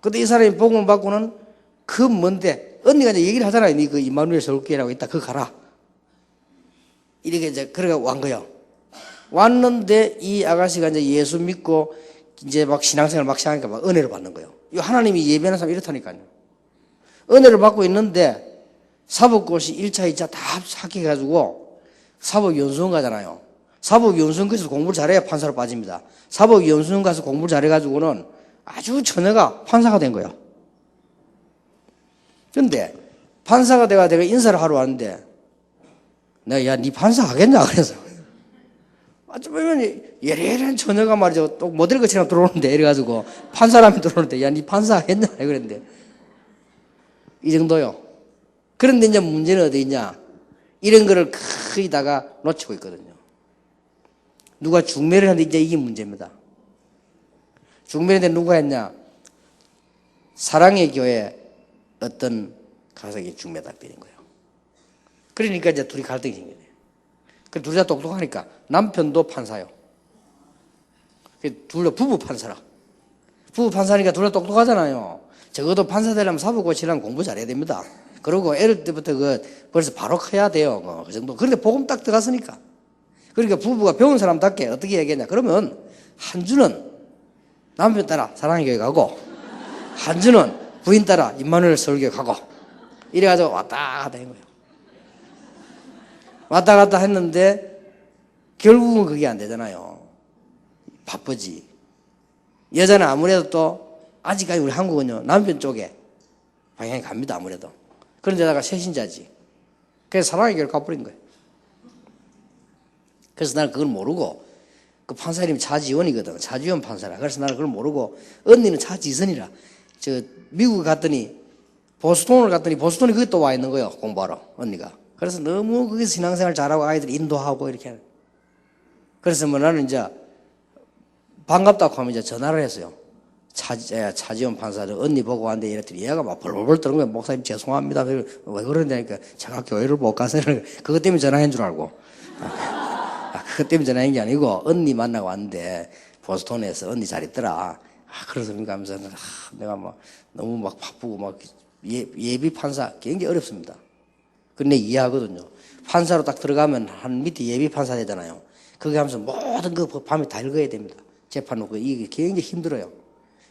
근데 이 사람이 복음을 받고는 그 뭔데 언니가 이제 얘기를 하잖아요. 니 그 임마누엘 서울교회라고 있다. 그거 가라. 이렇게 이제 그래가 왔 거예요. 왔는데 이 아가씨가 이제 예수 믿고 이제 막 신앙생활 막 시작하니까 막 은혜를 받는 거예요. 이 하나님이 예배하는 사람 이렇다니까요. 은혜를 받고 있는데 사법고시 1차, 2차 다 합격해가지고 사법연수원 가잖아요. 사법연수원 가서 공부를 잘해야 판사로 빠집니다. 사법연수원 가서 공부를 잘해가지고는 아주 처녀가 판사가 된 거예요. 근데 판사가 내가 인사를 하러 왔는데 내가 야, 니 판사 하겠냐? 그래서 아주 보면 예리한 처녀가 말이죠. 또 모델 것처럼 들어오는데 이래가지고 판사라면 들어오는데 야, 니 판사 하겠냐? 그랬는데 이 정도요. 그런데 이제 문제는 어디 있냐? 이런 거를 거의다가 놓치고 있거든요. 누가 중매를 하는데 이제 이게 문제입니다. 중매인데 누가 했냐? 사랑의 교회 어떤 가석이 중매다 때린 거예요. 그러니까 이제 둘이 갈등이 생기네. 그 둘 다 똑똑하니까 남편도 판사요. 둘 다 부부 판사라. 부부 판사니까 둘 다 똑똑하잖아요. 적어도 판사 되려면 사법고시랑 공부 잘해야 됩니다. 그리고 애를 때부터 벌써 바로 커야 돼요. 그 정도. 그런데 복음 딱 들어갔으니까. 그러니까 부부가 배운 사람답게 어떻게 얘기했냐? 그러면 한 주는 남편 따라 사랑의 교회 가고 한 주는 부인 따라 임마누엘 설교 가고 이래가지고 왔다 갔다 한 거예요. 왔다 갔다 했는데 결국은 그게 안 되잖아요. 바쁘지. 여자는 아무래도 또 아직까지 우리 한국은요 남편 쪽에 방향이 갑니다. 아무래도. 그런데다가 새신자지. 그래서 사랑의 교회를 가버린 거예요. 그래서 나는 그걸 모르고 그 판사 이름이 차지원이거든. 차지원 판사라. 그래서 나는 그걸 모르고 언니는 차지선이라. 저 미국 갔더니 보스턴을 갔더니 보스턴이 그게 또 와 있는 거예요. 공부하러 언니가. 그래서 너무 거기서 신앙생활 잘하고 아이들 인도하고 이렇게 하는. 그래서 뭐 나는 이제 반갑다고 하면 이제 전화를 했어요. 차지원 판사를 언니 보고 왔는데 이랬더니 얘가 막 벌벌 떠는 거야. 목사님 죄송합니다. 왜 그러냐니까 제가 교회를 못 가서 그것 때문에 전화한 줄 알고. 그것 때문에 전화한 게 아니고 언니 만나고 왔는데 보스턴에서 언니 잘 있더라. 그렇습니까 하면서 내가 막 너무 막 바쁘고 막 예비 판사 굉장히 어렵습니다. 근데 이해하거든요. 판사로 딱 들어가면 한 밑에 예비 판사 되잖아요. 거기 하면서 모든 그 밤에 다 읽어야 됩니다. 재판 놓고 이게 굉장히 힘들어요.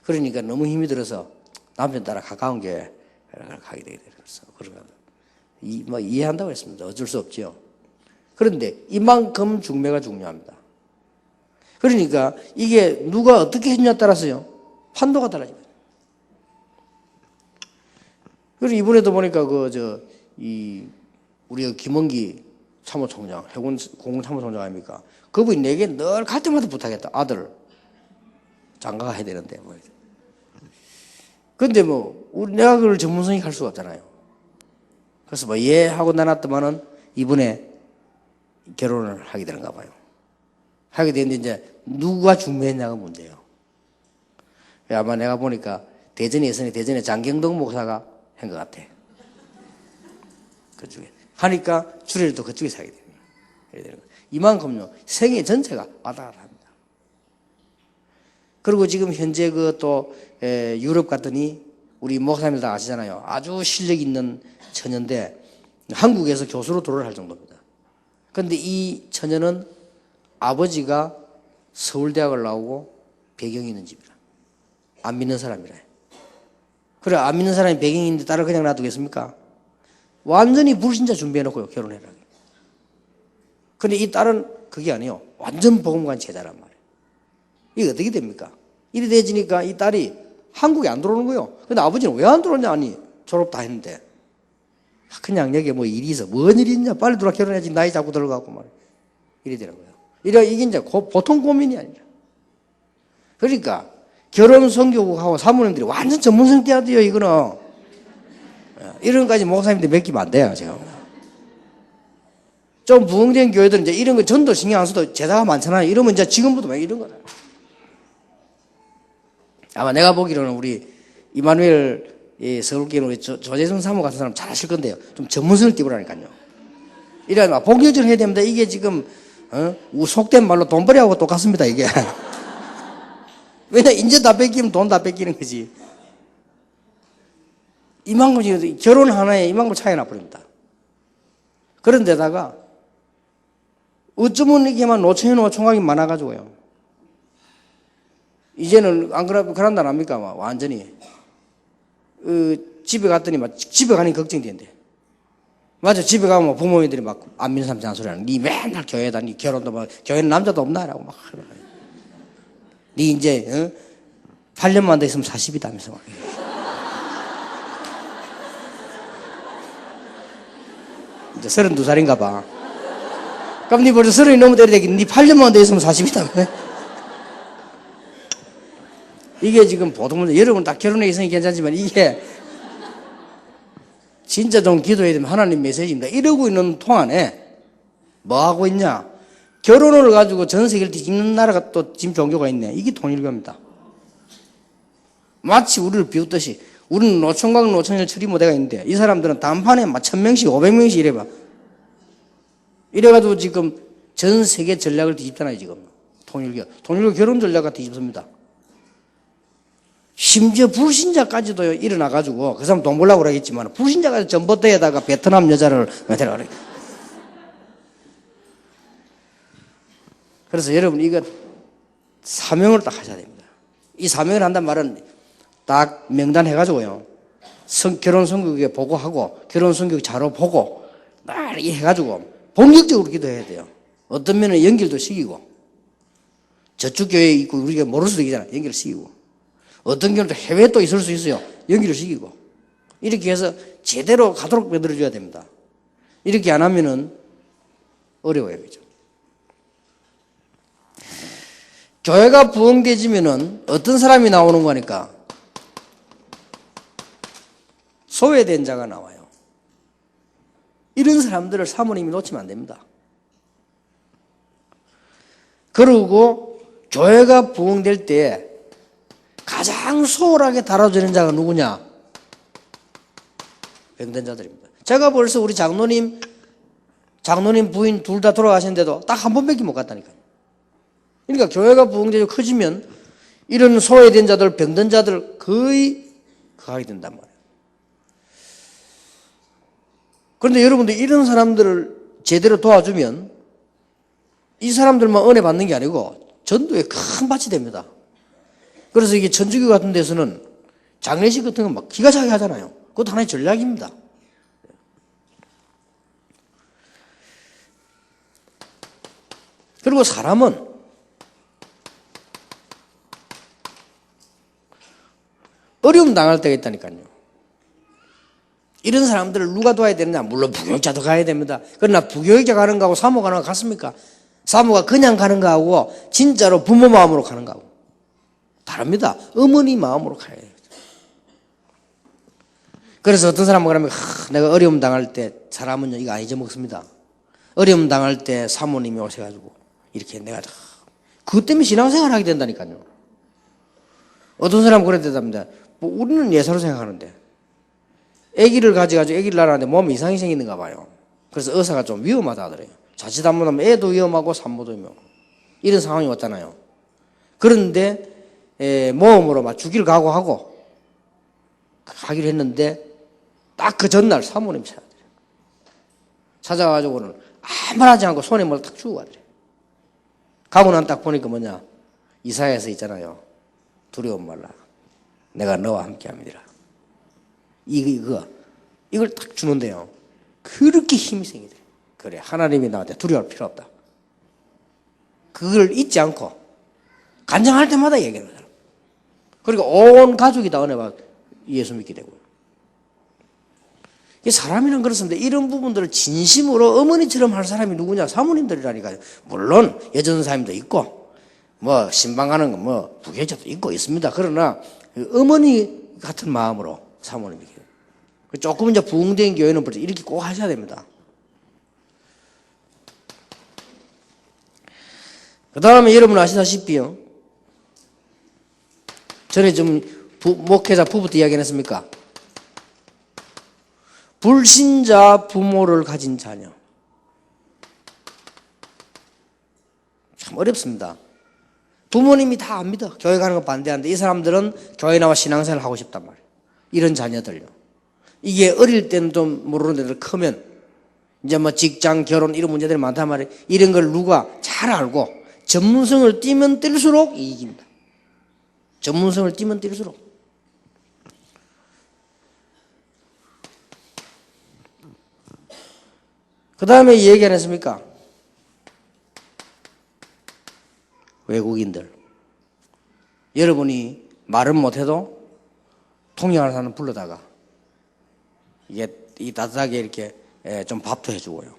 그러니까 너무 힘이 들어서 남편 따라 가까운 교회 가게 되게 됐어. 그러니까 뭐 이해한다고 했습니다. 어쩔 수 없죠. 그런데 이만큼 중매가 중요합니다. 그러니까 이게 누가 어떻게 했냐에 따라서요 판도가 달라집니다. 그리고 이번에도 보니까 우리 김원기 참모총장, 해군 공군참모총장 아닙니까? 그분이 내게 늘 갈 때마다 부탁했다. 아들 장가가 해야 되는데 뭐. 근데 뭐 내가 그걸 전문성이 갈 수가 없잖아요. 그래서 뭐 예 하고 나눴더만은 이번에 결혼을 하게 되는가 봐요. 하게 되는데 이제 누가 중매했냐가 문제예요. 아마 내가 보니까 대전에 장경동 목사가 한 것 같아. 그쪽에 하니까 주례를 또 그쪽에서 하게 되는 거예요. 이만큼요 생애 전체가 왔다 갔다 합니다. 그리고 지금 현재 또 유럽 갔더니 우리 목사님들 다 아시잖아요. 아주 실력 있는 처녀인데 한국에서 교수로 돌아를 할 정도입니다. 그런데 이 처녀는 아버지가 서울대학을 나오고 배경이 있는 집이라. 안 믿는 사람이라. 그래 안 믿는 사람이 배경이 있는데 딸을 그냥 놔두겠습니까? 완전히 불신자 준비해놓고 결혼해라. 근데 이 딸은 그게 아니에요. 완전 복음관 제자란 말이에요. 이게 어떻게 됩니까? 이래 되지니까 이 딸이 한국에 안 들어오는 거예요. 근데 아버지는 왜 안 들어오냐? 아니 졸업 다 했는데 그냥 여기 뭐 일이 있어. 뭔 일이 있냐? 빨리 들어와 결혼해야지. 나이 자꾸 들어가고 말이에요. 이래 되는 거예요. 이게 이제 보통 고민이 아니라. 그러니까 결혼 선교국하고 사모님들이 완전 전문성 떼야 돼요. 이거는 이런 것까지 목사님들 맡기면 안 돼요. 제가 좀 부흥된 교회들은 이제 이런 거 전도 신경 안 써도 제사가 많잖아요. 이러면 이제 지금부터 막 이런 거다. 아마 내가 보기로는 우리 이마누엘 서울교회는 우리 조재성 사모 같은 사람 잘 하실 건데요. 좀 전문성을 띄우라니까요. 이래 막 복유절 해야 됩니다. 이게 지금 속된 말로 돈벌이하고 똑같습니다. 이게. 왜냐 이제 다 뺏기면 돈 다 뺏기는 거지. 이만큼 지금 결혼 하나에 이만큼 차이 나버립니다. 그런데다가 어쩌면 이게만 노천이 노총각이 많아가지고요. 이제는 안 그런다 안 합니까? 막 완전히. 집에 갔더니 막 집에 가는 게 걱정된대. 맞아. 집에 가면 부모님들이 막 안 믿는 사람 잔소리 하는. 니 맨날 교회다. 니 결혼도 막 교회는 남자도 없나? 라고 막 하는 거야. 니 이제 8년만 더 있으면 40이다 하면서 막. 이제 32살인가 봐. 그럼 니 벌써 30이 넘어야 되겠니? 니 8년만 더 있으면 40이다. 이게 지금 보통 문제, 여러분 다 결혼해 있으니 괜찮지만 이게 진짜 좀 기도해야 되면 하나님 메시지입니다. 이러고 있는 동안에 뭐 하고 있냐? 결혼을 가지고 전 세계를 뒤집는 나라가 또 지금 종교가 있네. 이게 통일교입니다. 마치 우리를 비웃듯이 우리는 노총각 노천일 처리 모델가 있는데 이 사람들은 단판에 막 1000명씩 500명씩 이래봐. 이래가지고 지금 전 세계 전략을 뒤집잖아요. 지금 통일교 결혼 전략가 뒤집습니다. 심지어 불신자까지도 일어나가지고 그 사람 돈 벌려고 그러겠지만 불신자까지 전봇대에다가 베트남 여자를 데려가래. 그래서 여러분 이거 사명을 딱 하셔야 됩니다. 이 사명을 한단 말은 딱 명단 해가지고요. 결혼 선교에 보고하고 결혼 선교 자료 보고 딱 이렇게 해가지고 본격적으로 기도해야 돼요. 어떤 면은 연결도 시키고 저쪽 교회에 있고 우리가 모를 수도 있잖아요. 연결시키고 어떤 경우는 해외에 또 있을 수 있어요. 연기를 시키고. 이렇게 해서 제대로 가도록 만들어줘야 됩니다. 이렇게 안 하면은 어려워요. 그죠? 교회가 부흥되지면은 어떤 사람이 나오는 거니까? 소외된 자가 나와요. 이런 사람들을 사모님이 놓치면 안 됩니다. 그리고 교회가 부흥될 때 가장 소홀하게 다뤄지는 자가 누구냐? 병든 자들입니다. 제가 벌써 우리 장로님 부인 둘 다 돌아가셨는데도 딱 한 번밖에 못 갔다니까요. 그러니까 교회가 부흥되고 커지면 이런 소외된 자들, 병든 자들 거의 가게 된단 말이에요. 그런데 여러분들 이런 사람들을 제대로 도와주면 이 사람들만 은혜 받는 게 아니고 전도에 큰 밭이 됩니다. 그래서 이게 천주교 같은 데서는 장례식 같은 거 막 기가 차게 하잖아요. 그것도 하나의 전략입니다. 그리고 사람은 어려움 당할 때가 있다니까요. 이런 사람들을 누가 도와야 되느냐? 물론 부교육자도 가야 됩니다. 그러나 부교육자 가는 거하고 사모 가는 거 같습니까? 사모가 그냥 가는 거하고 진짜로 부모 마음으로 가는 거하고 다릅니다. 어머니 마음으로 가야 돼요. 그래서 어떤 사람은 그러면 내가 어려움 당할 때 사람은요 이거 안 잊어먹습니다. 어려움 당할 때 사모님이 오셔가지고 이렇게 내가 그것 때문에 신앙생활 하게 된다니까요. 어떤 사람은 그래 대답합니다. 뭐 우리는 예사로 생각하는데 아기를 가져가지고 아기를 낳았는데 몸에 이상이 생기는가 봐요. 그래서 의사가 좀 위험하다 하더래요. 자칫 잘못하면 애도 위험하고 산모도 위험하고 이런 상황이 왔잖아요. 그런데 모험으로 막 주기를 각오하고 하기로 했는데 딱 그 전날 사모님이 찾아더래요. 찾아가지고는 아무 말 하지 않고 손에 뭘 딱 주고 가더래요. 가고 난 딱 보니까 뭐냐 이사야서 있잖아요. 두려움 말라. 내가 너와 함께 합니다. 이걸 딱 주는데요. 그렇게 힘이 생기더래요. 그래 하나님이 나한테 두려워할 필요 없다. 그걸 잊지 않고 간증할 때마다 얘기하는 거예요. 그리고 온 가족이 다 은혜 받고 예수 믿게 되고. 사람이란 그렇습니다. 이런 부분들을 진심으로 어머니처럼 할 사람이 누구냐? 사모님들이라니까요. 물론 여전사님도 있고 뭐 신방 가는 거 뭐 부교자도 있고 있습니다. 그러나 어머니 같은 마음으로 사모님이 조금 이제 부흥된 교회는 벌써 이렇게 꼭 하셔야 됩니다. 그 다음에 여러분 아시다시피요. 전에 좀 목회자 부부 때 이야기 했습니까? 불신자 부모를 가진 자녀. 참 어렵습니다. 부모님이 다 안 믿어. 교회 가는 거 반대하는데 이 사람들은 교회 나와 신앙생활 하고 싶단 말이에요. 이런 자녀들요. 이게 어릴 때는 좀 모르는데 크면 이제 뭐 직장, 결혼 이런 문제들이 많단 말이에요. 이런 걸 누가 잘 알고 전문성을 띠면 띨수록 이익입니다. 전문성을 띠면 띨수록. 그 다음에 얘기 안 했습니까? 외국인들. 여러분이 말은 못해도 통역하는 사람 불러다가 이게 이 따뜻하게 이렇게 좀 밥도 해주고요.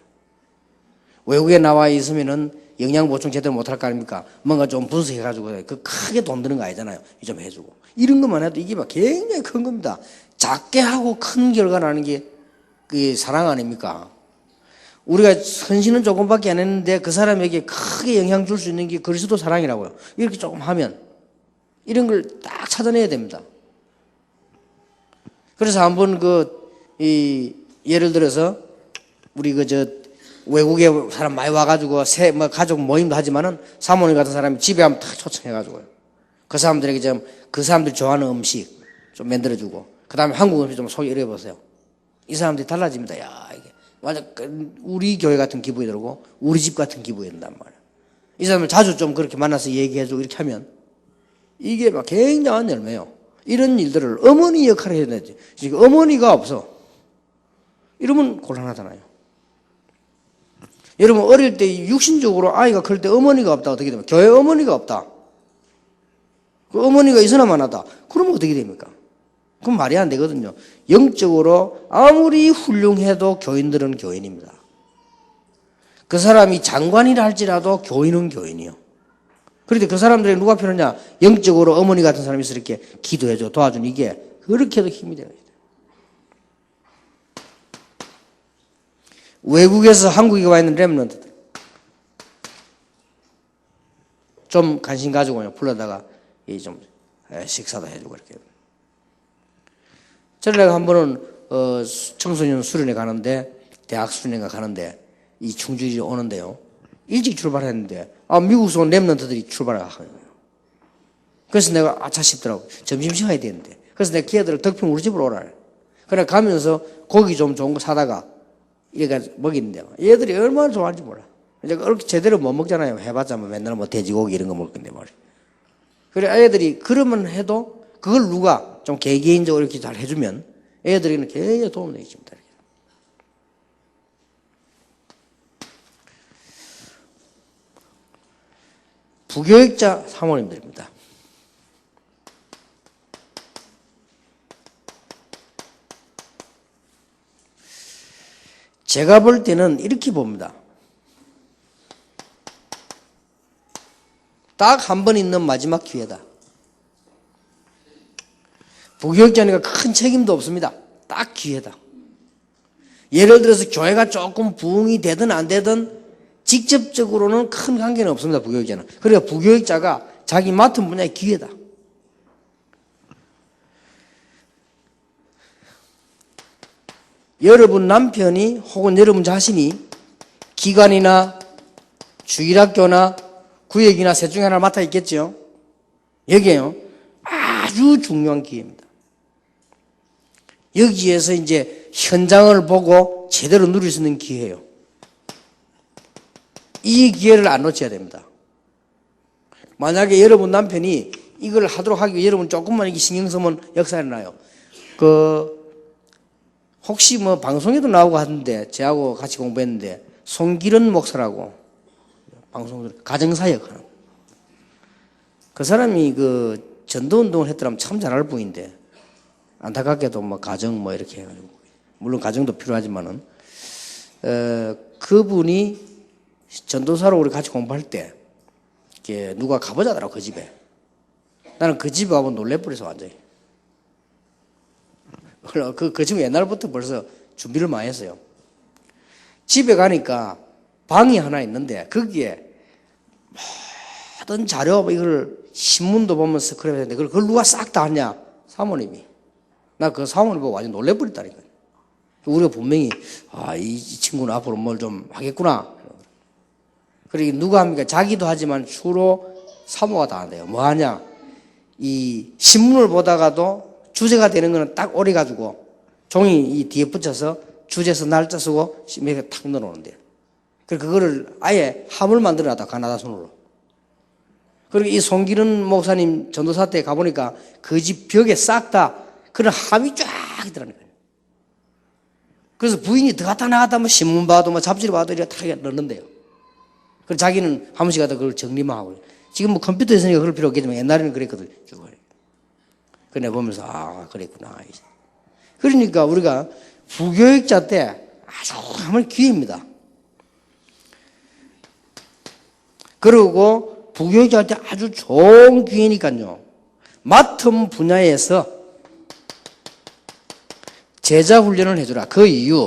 외국에 나와 있으면은 영양 보충 제대로 못할 거 아닙니까? 뭔가 좀 분석해가지고 그 크게 돈 드는 거 아니잖아요. 좀 해주고. 이런 것만 해도 이게 막 굉장히 큰 겁니다. 작게 하고 큰 결과 나는 게 그게 사랑 아닙니까? 우리가 헌신은 조금밖에 안 했는데 그 사람에게 크게 영향 줄 수 있는 게 그리스도 사랑이라고요. 이렇게 조금 하면 이런 걸 딱 찾아내야 됩니다. 그래서 한번 예를 들어서 우리 외국에 사람 많이 와가지고 뭐 가족 모임도 하지만은 사모님 같은 사람이 집에 한번 탁 초청해가지고요. 그 사람들에게 그 사람들이 좋아하는 음식 좀 만들어주고 그 다음에 한국 음식 좀 소개해보세요. 이 사람들이 달라집니다. 야, 이게 완전 우리 교회 같은 기분이 들고 우리 집 같은 기분이 든단 말이에요. 이 사람을 자주 좀 그렇게 만나서 얘기해주고 이렇게 하면 이게 막 굉장한 열매요. 이런 일들을 어머니 역할을 해야 되지. 지금 어머니가 없어. 이러면 곤란하잖아요. 여러분 어릴 때 육신적으로 아이가 클 때 어머니가 없다 어떻게 됩니까? 교회 어머니가 없다. 그 어머니가 있으나만 하다. 그러면 어떻게 됩니까? 그럼 말이 안 되거든요. 영적으로 아무리 훌륭해도 교인들은 교인입니다. 그 사람이 장관이라 할지라도 교인은 교인이요. 그런데 그 사람들이 누가 필요하냐? 영적으로 어머니 같은 사람이 있어 이렇게 기도해줘 도와주는 이게 그렇게 해도 힘이 되는 거예요. 외국에서 한국에 와 있는 렘넌트들 좀 관심 가지고 그냥 불러다가 좀 식사도 해주고 이렇게. 저를 내가 한 번은 청소년 수련회 가는데 대학 수련회가 가는데 이 충주리 오는데요. 일찍 출발했는데 미국에서 온 렘넌트들이 출발하는 거예요. 그래서 내가 아차 싶더라고. 점심시간이 됐는데. 그래서 내가 걔들을 덕평 우리 집으로 오라. 그래 가면서 고기 좀 좋은 거 사다가 이래가 먹이는데 얘들이 얼마나 좋아하는지 몰라. 이제 그렇게 제대로 못 먹잖아요. 해봤자 뭐 맨날 뭐 돼지고기 이런 거 먹을 건데 말이야. 그래 애들이 그러면 해도 그걸 누가 좀 개개인적으로 이렇게 잘 해주면 애들에게는 굉장히 도움이 되겠습니다. 부교육자 사모님들입니다. 제가 볼 때는 이렇게 봅니다. 딱 한 번 있는 마지막 기회다. 부교육자니까 큰 책임도 없습니다. 딱 기회다. 예를 들어서 교회가 조금 부흥이 되든 안 되든 직접적으로는 큰 관계는 없습니다. 부교육자는. 그러니까 부교육자가 자기 맡은 분야의 기회다. 여러분 남편이 혹은 여러분 자신이 기관이나 주일학교나 구역이나 셋 중에 하나를 맡아 있겠죠. 여기에요. 아주 중요한 기회입니다. 여기에서 이제 현장을 보고 제대로 누릴 수 있는 기회예요. 이 기회를 안 놓쳐야 됩니다. 만약에 여러분 남편이 이걸 하도록 하기 위해 여러분 조금만 이렇게 신경 쓰면 역사에 나요. 혹시 뭐 방송에도 나오고 하던데 저하고 같이 공부했는데 송기른 목사라고 방송 가정사역 하는 그 사람이 전도운동을 했더라면 참 잘할 분인데 안타깝게도 뭐 가정 뭐 이렇게 해가지고 물론 가정도 필요하지만은 그분이 전도사로 우리 같이 공부할 때 누가 가보자더라고 그 집에. 나는 그 집에 가면 놀래버려서 완전히. 그 집은 옛날부터 벌써 준비를 많이 했어요. 집에 가니까 방이 하나 있는데 거기에 많은 자료, 이걸 신문도 보면 스크랩했는데 그걸 누가 싹 다 하냐? 사모님이. 나 그 사모님 보고 완전 놀래버렸다니까요. 우리가 분명히, 이 친구는 앞으로 뭘 좀 하겠구나. 그리고 누가 합니까? 자기도 하지만 주로 사모가 다 한대요. 뭐 하냐? 이 신문을 보다가도 주제가 되는 거는 딱 오래가지고 종이 이 뒤에 붙여서 주제서 날짜 쓰고 이렇게 탁 넣어놓는데요. 그리고 그거를 아예 함을 만들어놨다, 가나다 손으로. 그리고 이 송기른 목사님 전도사 때 가보니까 그 집 벽에 싹 다 그런 함이 쫙 있더라니까요. 그래서 부인이 들어갔다 나갔다 뭐 신문 봐도 뭐 잡지를 봐도 이렇게 다 넣는데요. 그래서 자기는 한 번씩 가다 그걸 정리만 하고. 지금 뭐 컴퓨터 있으니까 그럴 필요 없겠지만 옛날에는 그랬거든요. 그래 보면서 그랬구나. 그러니까 우리가 부교육자 때 아주 정말 기회입니다. 그리고 부교육자 때 아주 좋은 기회니까요. 맡은 분야에서 제자 훈련을 해주라. 그 이유,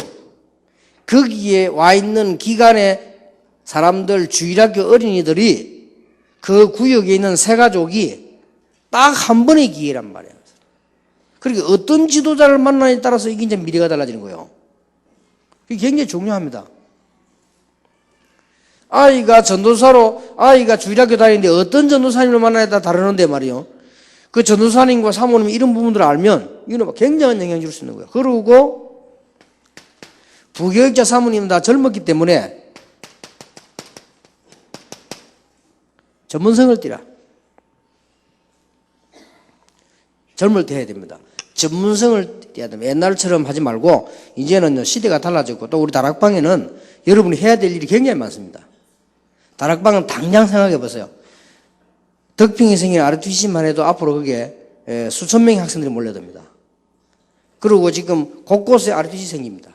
거기에 와 있는 기간에 사람들, 주일학교 어린이들이 그 구역에 있는 세 가족이 딱 한 번의 기회란 말이에요. 그러니까 어떤 지도자를 만나냐에 따라서 이게 이제 미래가 달라지는 거예요. 그게 굉장히 중요합니다. 아이가 전도사로, 아이가 주일학교 다니는데 어떤 전도사님을 만나냐에 따라 다르는데 말이에요. 그 전도사님과 사모님 이런 부분들을 알면 이거는 굉장한 영향을 줄 수 있는 거예요. 그리고 부교육자 사모님은 다 젊었기 때문에 전문성을 띠라. 젊을 때 해야 됩니다. 전문성을 띠야 됩니다. 옛날처럼 하지 말고 이제는 시대가 달라졌고 또 우리 다락방에는 여러분이 해야 될 일이 굉장히 많습니다. 다락방은 당장 생각해 보세요. 덕평이 생긴 RTC만 해도 앞으로 그게 수천 명의 학생들이 몰려듭니다. 그리고 지금 곳곳에 RTC 생깁니다.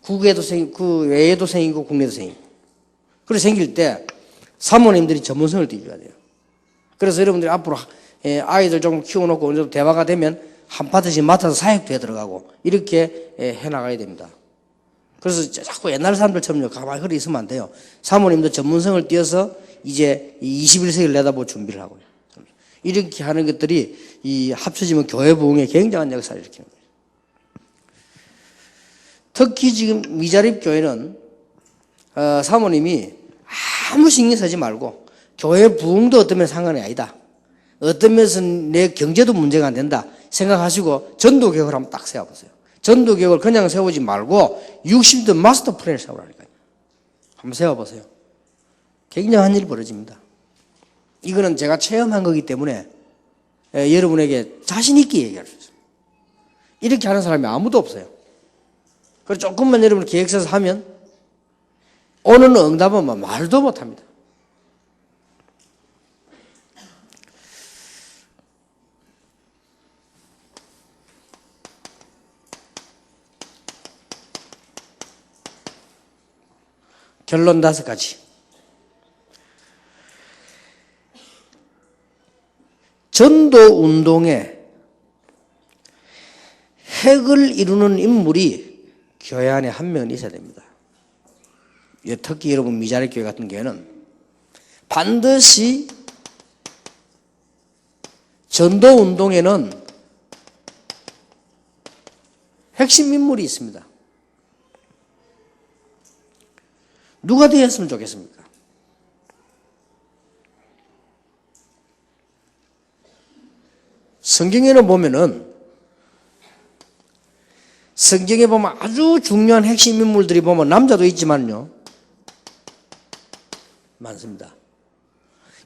국외에도 생기고, 그 외에도 생기고, 국내도 생기고. 그래서 생길 때 사모님들이 전문성을 띄워줘야 돼요. 그래서 여러분들이 앞으로 아이들 좀 키워놓고 어느 정도 대화가 되면 한 파트씩 맡아서 사역도 해 들어가고 이렇게 해나가야 됩니다. 그래서 자꾸 옛날 사람들처럼 가만히 그리 있으면 안 돼요. 사모님도 전문성을 띄어서 이제 21세기를 내다볼 준비를 하고요. 이렇게 하는 것들이 이 합쳐지면 교회 부흥에 굉장한 역사를 일으키는 거예요. 특히 지금 미자립 교회는 사모님이 아무 신경 쓰지 말고 교회 부흥도 어떤 면에서 상관이 아니다. 어떤 면에서 내 경제도 문제가 안 된다 생각하시고 전도개혁을 한번 딱 세워보세요. 전도개혁을 그냥 세우지 말고 60도 마스터 플랜을 세우라니까요. 한번 세워보세요. 굉장한 일이 벌어집니다. 이거는 제가 체험한 거기 때문에 여러분에게 자신 있게 얘기할 수 있어요. 이렇게 하는 사람이 아무도 없어요. 그래서 조금만 여러분 계획 세서 하면 오는 응답은 말도 못합니다. 결론 5가지. 전도 운동에 핵을 이루는 인물이 교회 안에 한 명은 있어야 됩니다. 특히 여러분 미자립 교회 같은 경우에는 반드시 전도 운동에는 핵심 인물이 있습니다. 누가 되었으면 좋겠습니까? 성경에는 보면은 성경에 보면 아주 중요한 핵심 인물들이 보면 남자도 있지만요 많습니다.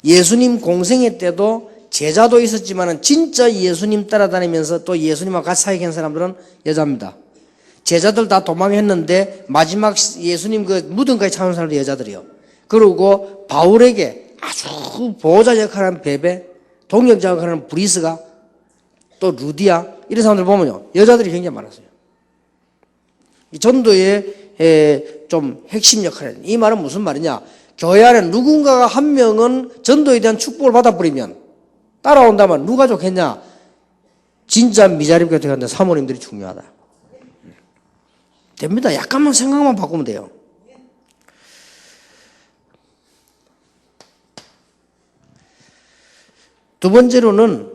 예수님 공생애 때도 제자도 있었지만은 진짜 예수님 따라다니면서 또 예수님과 같이 사역한 사람들은 여자입니다. 제자들 다 도망했는데 마지막 예수님 그 무덤까지 찾아온 사람도 여자들이요. 그리고 바울에게 아주 보호자 역할을 하는 베베, 동역자 역할을 하는 브리스가 또 루디아 이런 사람들 보면요 여자들이 굉장히 많았어요. 이 전도의 좀 핵심 역할을. 이 말은 무슨 말이냐? 교회 안에 누군가가 한 명은 전도에 대한 축복을 받아버리면 따라온다면 누가 좋겠냐? 진짜 미자립 교회 같은 사모님들이 중요하다. 됩니다. 약간만 생각만 바꾸면 돼요. 두 번째로는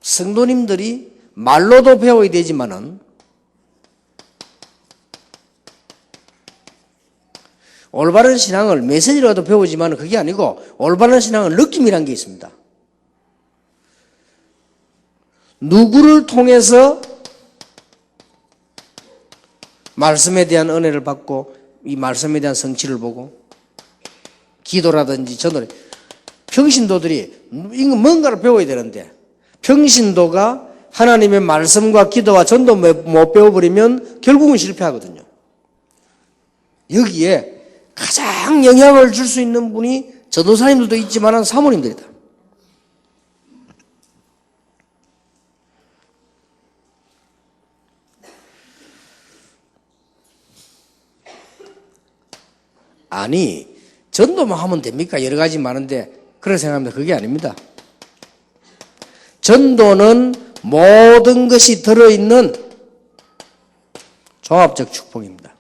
성도님들이 말로도 배워야 되지만은 올바른 신앙을 메시지로도 배우지만 그게 아니고 올바른 신앙은 느낌이란 게 있습니다. 누구를 통해서 말씀에 대한 은혜를 받고 이 말씀에 대한 성취를 보고 기도라든지 전도를 평신도들이 뭔가를 배워야 되는데 평신도가 하나님의 말씀과 기도와 전도 못 배워버리면 결국은 실패하거든요. 여기에 가장 영향을 줄 수 있는 분이 전도사님들도 있지만 사모님들이다. 아니 전도만 하면 됩니까? 여러 가지 많은데 그렇게 생각합니다. 그게 아닙니다. 전도는 모든 것이 들어있는 종합적 축복입니다.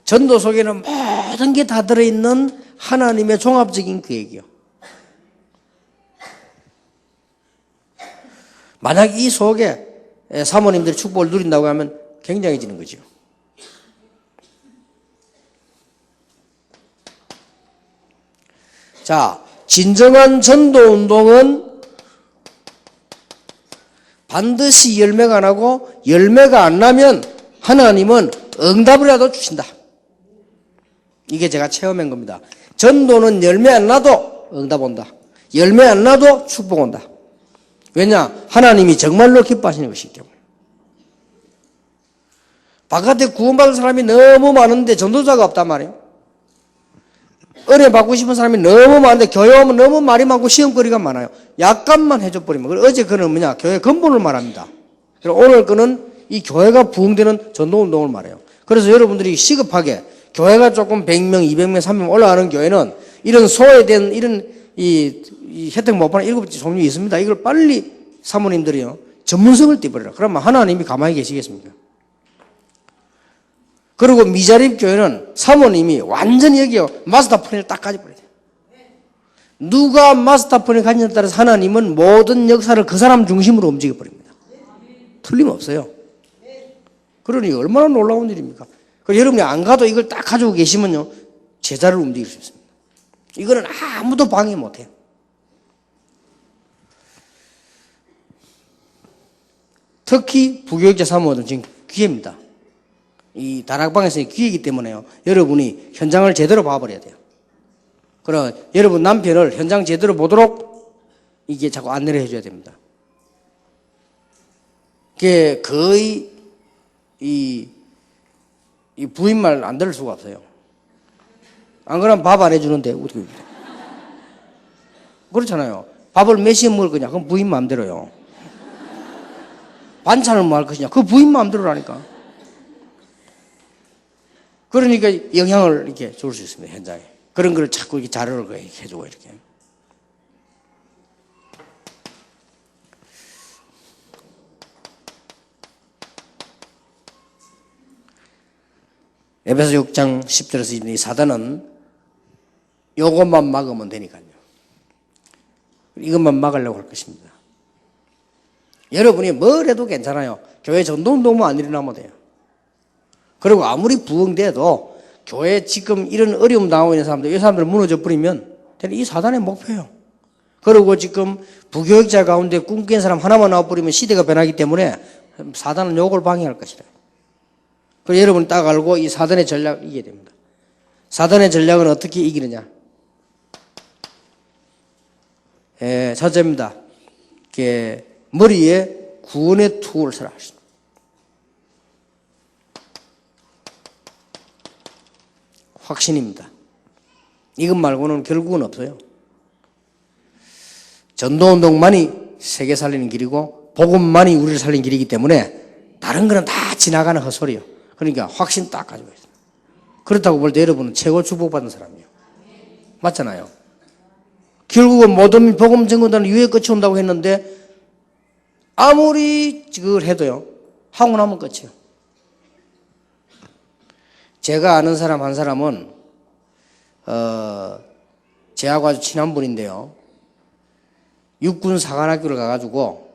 전도 속에는 모든 게 다 들어있는 하나님의 종합적인 계획이요. 만약 이 속에 사모님들이 축복을 누린다고 하면 굉장해지는 거죠. 자, 진정한 전도 운동은 반드시 열매가 나고 열매가 안 나면 하나님은 응답이라도 주신다. 이게 제가 체험한 겁니다. 전도는 열매 안 나도 응답 온다. 열매 안 나도 축복 온다. 왜냐? 하나님이 정말로 기뻐하시는 것이기 때문에. 바깥에 구원받은 사람이 너무 많은데 전도자가 없단 말이에요. 은혜 받고 싶은 사람이 너무 많은데 교회 오면 너무 말이 많고 시험거리가 많아요. 약간만 해줘버리면. 어제 그는 뭐냐? 교회 근본을 말합니다. 오늘 그는 이 교회가 부흥되는 전도운동을 말해요. 그래서 여러분들이 시급하게 교회가 조금 100명, 200명, 300명 올라가는 교회는 이런 소외된 이런 이 혜택 못 받는 7가지 종류 있습니다. 이걸 빨리 사모님들이요 전문성을 띠버려라. 그러면 하나님이 가만히 계시겠습니까? 그리고 미자립 교회는 사모님이 완전히 여기요 마스터폰을 딱 가져버려야 돼요. 누가 마스터폰을 가지냐에 따라서 하나님은 모든 역사를 그 사람 중심으로 움직여버립니다. 틀림없어요. 그러니 얼마나 놀라운 일입니까? 그리고 여러분이 안 가도 이걸 딱 가지고 계시면요 제자를 움직일 수 있습니다. 이거는 아무도 방해 못해요. 특히 부교육자 사모들은 지금 기회입니다. 이 다락방에서의 기회이기 때문에요. 여러분이 현장을 제대로 봐버려야 돼요. 그럼 여러분 남편을 현장 제대로 보도록 이게 자꾸 안내를 해줘야 됩니다. 그게 거의 이 부인 말 안 들을 수가 없어요. 안 그러면 밥 안 해주는데 어떻게 해요? 그렇잖아요. 밥을 몇 시에 먹을 거냐? 그럼 부인 마음대로요. 반찬을 뭐 할 것이냐? 그 부인 마음대로라니까. 그러니까 영향을 이렇게 줄 수 있습니다, 현장에. 그런 걸 자꾸 이렇게 자료를 해주고 이렇게. 에베소 6장 10절에서 이 사단은 요것만 막으면 되니까요. 이것만 막으려고 할 것입니다. 여러분이 뭘 해도 괜찮아요. 교회 전도운동만 안 일어나면 돼요. 그리고 아무리 부흥돼도 교회 지금 이런 어려움 당하고 있는 사람들, 이 사람들 무너져 버리면 이 사단의 목표예요. 그리고 지금 부교육자 가운데 꿈꾼 사람 하나만 나와버리면 시대가 변하기 때문에 사단은 요걸 방해할 것이다. 그래서 여러분이 딱 알고 이 사단의 전략을 이겨야 됩니다. 사단의 전략은 어떻게 이기느냐? 첫째입니다. 머리에 구원의 투구를 써라. 확신입니다. 이것 말고는 결국은 없어요. 전도운동만이 세계 살리는 길이고 복음만이 우리를 살리는 길이기 때문에 다른 거는 다 지나가는 헛소리예요. 그러니까 확신 딱 가지고 있어요. 그렇다고 볼 때 여러분은 최고 축복받은 사람이에요. 맞잖아요. 결국은 모든 복음 전거단은 유해 끝이 온다고 했는데 아무리 그걸 해도요 하고 나면 끝이에요. 제가 아는 사람 한 사람은 제하고 아주 친한 분인데요. 육군 사관학교를 가가지고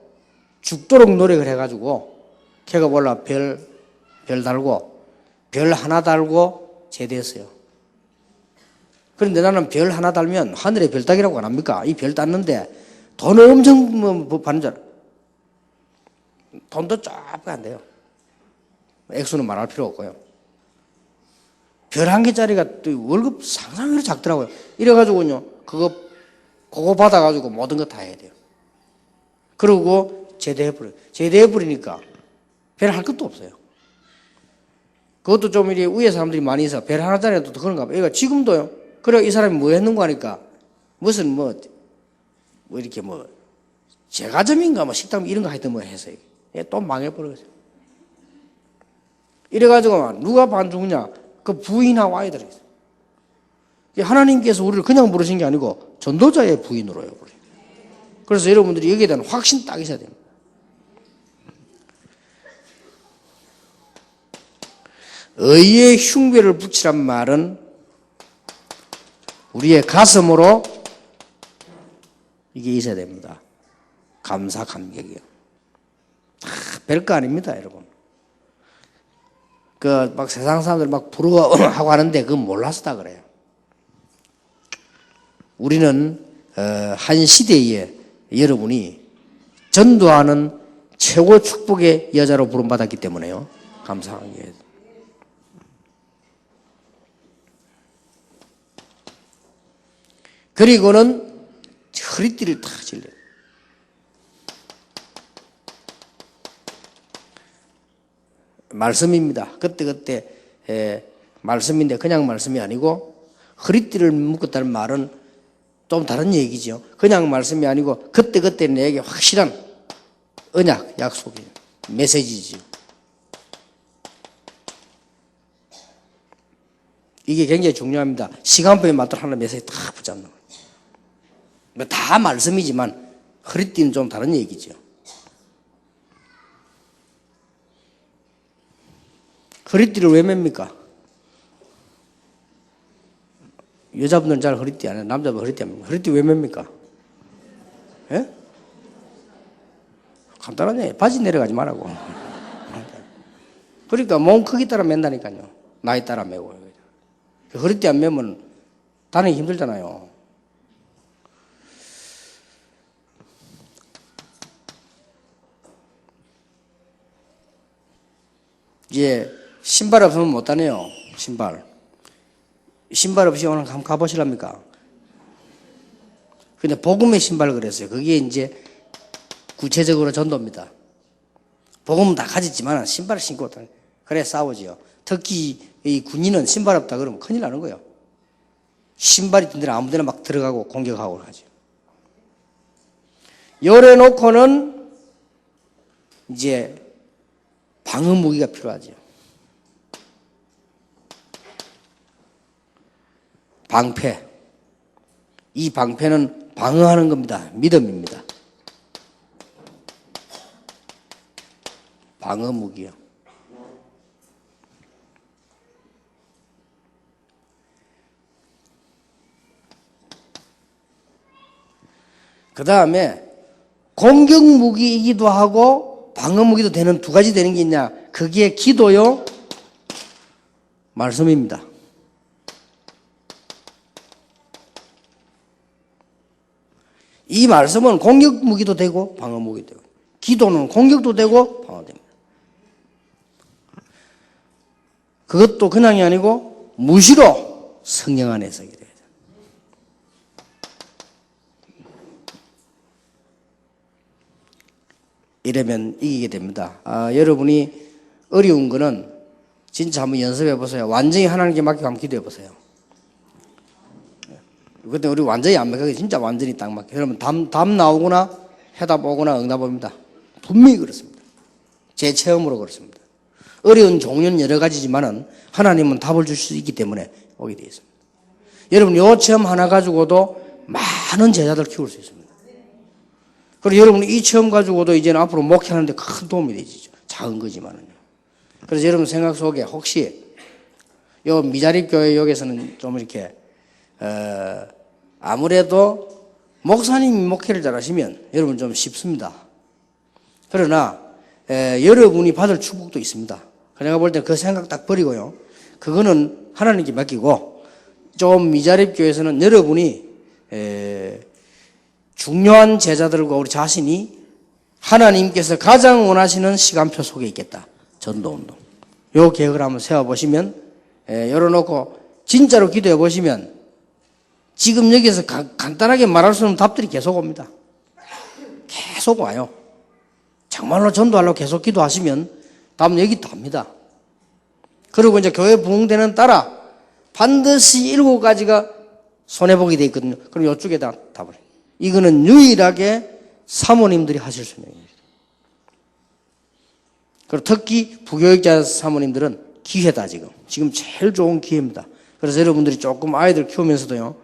죽도록 노력을 해가지고 걔가 몰라 별 달고 별 하나 달고 제대했어요. 그런데 나는 별 하나 달면 하늘에 별 따기라고 안 합니까? 이 별 땄는데 돈을 엄청 받는 줄 알아. 돈도 쫙 안 돼요. 액수는 말할 필요 없고요. 별 한 개짜리가 또 월급 상상외로 작더라고요. 이래가지고요, 그거 받아가지고 모든 거 다 해야 돼요. 그러고 제대해버려요. 제대해버리니까 별 할 것도 없어요. 그것도 좀 이렇게 위에 사람들이 많이 있어. 별 하나짜리도 그런가 봐요. 그러니까 지금도요. 그래, 이 사람이 뭐 했는가 하니까 무슨 뭐 이렇게 제과점인가 식당 이런 거 하여튼 해서 또 망해버려요. 이래가지고 누가 반죽이냐? 그 부인하고 아이들이 있어요. 하나님께서 우리를 그냥 부르신 게 아니고 전도자의 부인으로요. 그래서 여러분들이 여기에 대한 확신 딱 있어야 됩니다. 의의 흉배를 붙이란 말은 우리의 가슴으로 이게 있어야 됩니다. 감사, 감격이요. 별거 아닙니다, 여러분. 막 세상 사람들 막 부러워하고 하는데 그건 몰라서 다 그래요. 우리는 한 시대에 여러분이 전도하는 최고 축복의 여자로 부름받았기 때문에요. 감사하게. 그리고는 허리띠를 탁 질러요. 말씀입니다. 그때 말씀인데 그냥 말씀이 아니고 허리띠를 묶었다는 말은 좀 다른 얘기죠. 그냥 말씀이 아니고 그때 내게 확실한 언약, 약속이에요. 메시지지. 이게 굉장히 중요합니다. 시간표에 맞도록 하는 메시지 딱 붙잡는 거예요. 다 말씀이지만 허리띠는 좀 다른 얘기죠. 허리띠를 왜 맵니까? 여자분들은 잘 허리띠 안 해요. 남자분 허리띠 안 맵니까? 허리띠 왜 맵니까? 예? 간단하네. 바지 내려가지 말라고. 그러니까 몸 크기 따라 맨다니까요. 나이 따라 매고. 허리띠 안 매면 다니기 힘들잖아요. 이제 신발 없으면 못 다녀요. 신발 없이 오늘 한번 가보실랍니까? 근데 복음의 신발 그랬어요. 그게 이제 구체적으로 전도입니다. 복음은 다 가졌지만 신발을 신고 다녀요. 그래 싸우지요. 특히 이 군인은 신발 없다 그러면 큰일 나는 거예요. 신발이 있던 데는 아무 데나 막 들어가고 공격하고 하죠. 열에 놓고는 이제 방어 무기가 필요하죠. 방패. 이 방패는 방어하는 겁니다. 믿음입니다. 방어 무기요. 그 다음에 공격 무기이기도 하고 방어 무기도 되는 두 가지 되는 게 있냐? 그게 기도요, 말씀입니다. 이 말씀은 공격 무기도 되고 방어 무기도 되고, 기도는 공격도 되고 방어도 됩니다. 그것도 그냥이 아니고 무시로 성령 안에서 돼야 돼요. 이러면 이기게 됩니다. 여러분이 어려운 거는 진짜 한번 연습해 보세요. 완전히 하나님께 맡기고 한번 기도해 보세요. 그때 우리 완전히 안 맡기고 진짜 완전히 딱 맡겨. 그러면 답 나오거나 해답 오거나 응답 옵니다. 분명히 그렇습니다. 제 체험으로 그렇습니다. 어려운 종류는 여러 가지지만은 하나님은 답을 줄 수 있기 때문에 오게 되어 있습니다. 여러분 요 체험 하나 가지고도 많은 제자들 키울 수 있습니다. 그리고 여러분 이 체험 가지고도 이제는 앞으로 목회하는데 큰 도움이 되죠. 작은 거지만은요. 그래서 여러분 생각 속에 혹시 요 미자립 교회 여기서는 좀 이렇게 아무래도 목사님이 목회를 잘하시면 여러분 좀 쉽습니다. 그러나 여러분이 받을 축복도 있습니다. 내가 볼 때 그 생각 딱 버리고요. 그거는 하나님께 맡기고 좀 미자립 교회에서는 여러분이 중요한 제자들과 우리 자신이 하나님께서 가장 원하시는 시간표 속에 있겠다. 전도운동. 요 계획을 한번 세워보시면 열어놓고 진짜로 기도해 보시면 지금 여기서 간단하게 말할 수 없는 답들이 계속 옵니다. 계속 와요. 정말로 전도하려고 계속 기도하시면 다음 얘기 또 합니다. 그리고 이제 교회 부흥되는 따라 반드시 7가지가 손해보게 돼 있거든요. 그럼 이쪽에다 답을. 이거는 유일하게 사모님들이 하실 수 있는 일입니다. 그리고 특히 부교육자 사모님들은 기회다, 지금. 지금 제일 좋은 기회입니다. 그래서 여러분들이 조금 아이들 키우면서도요,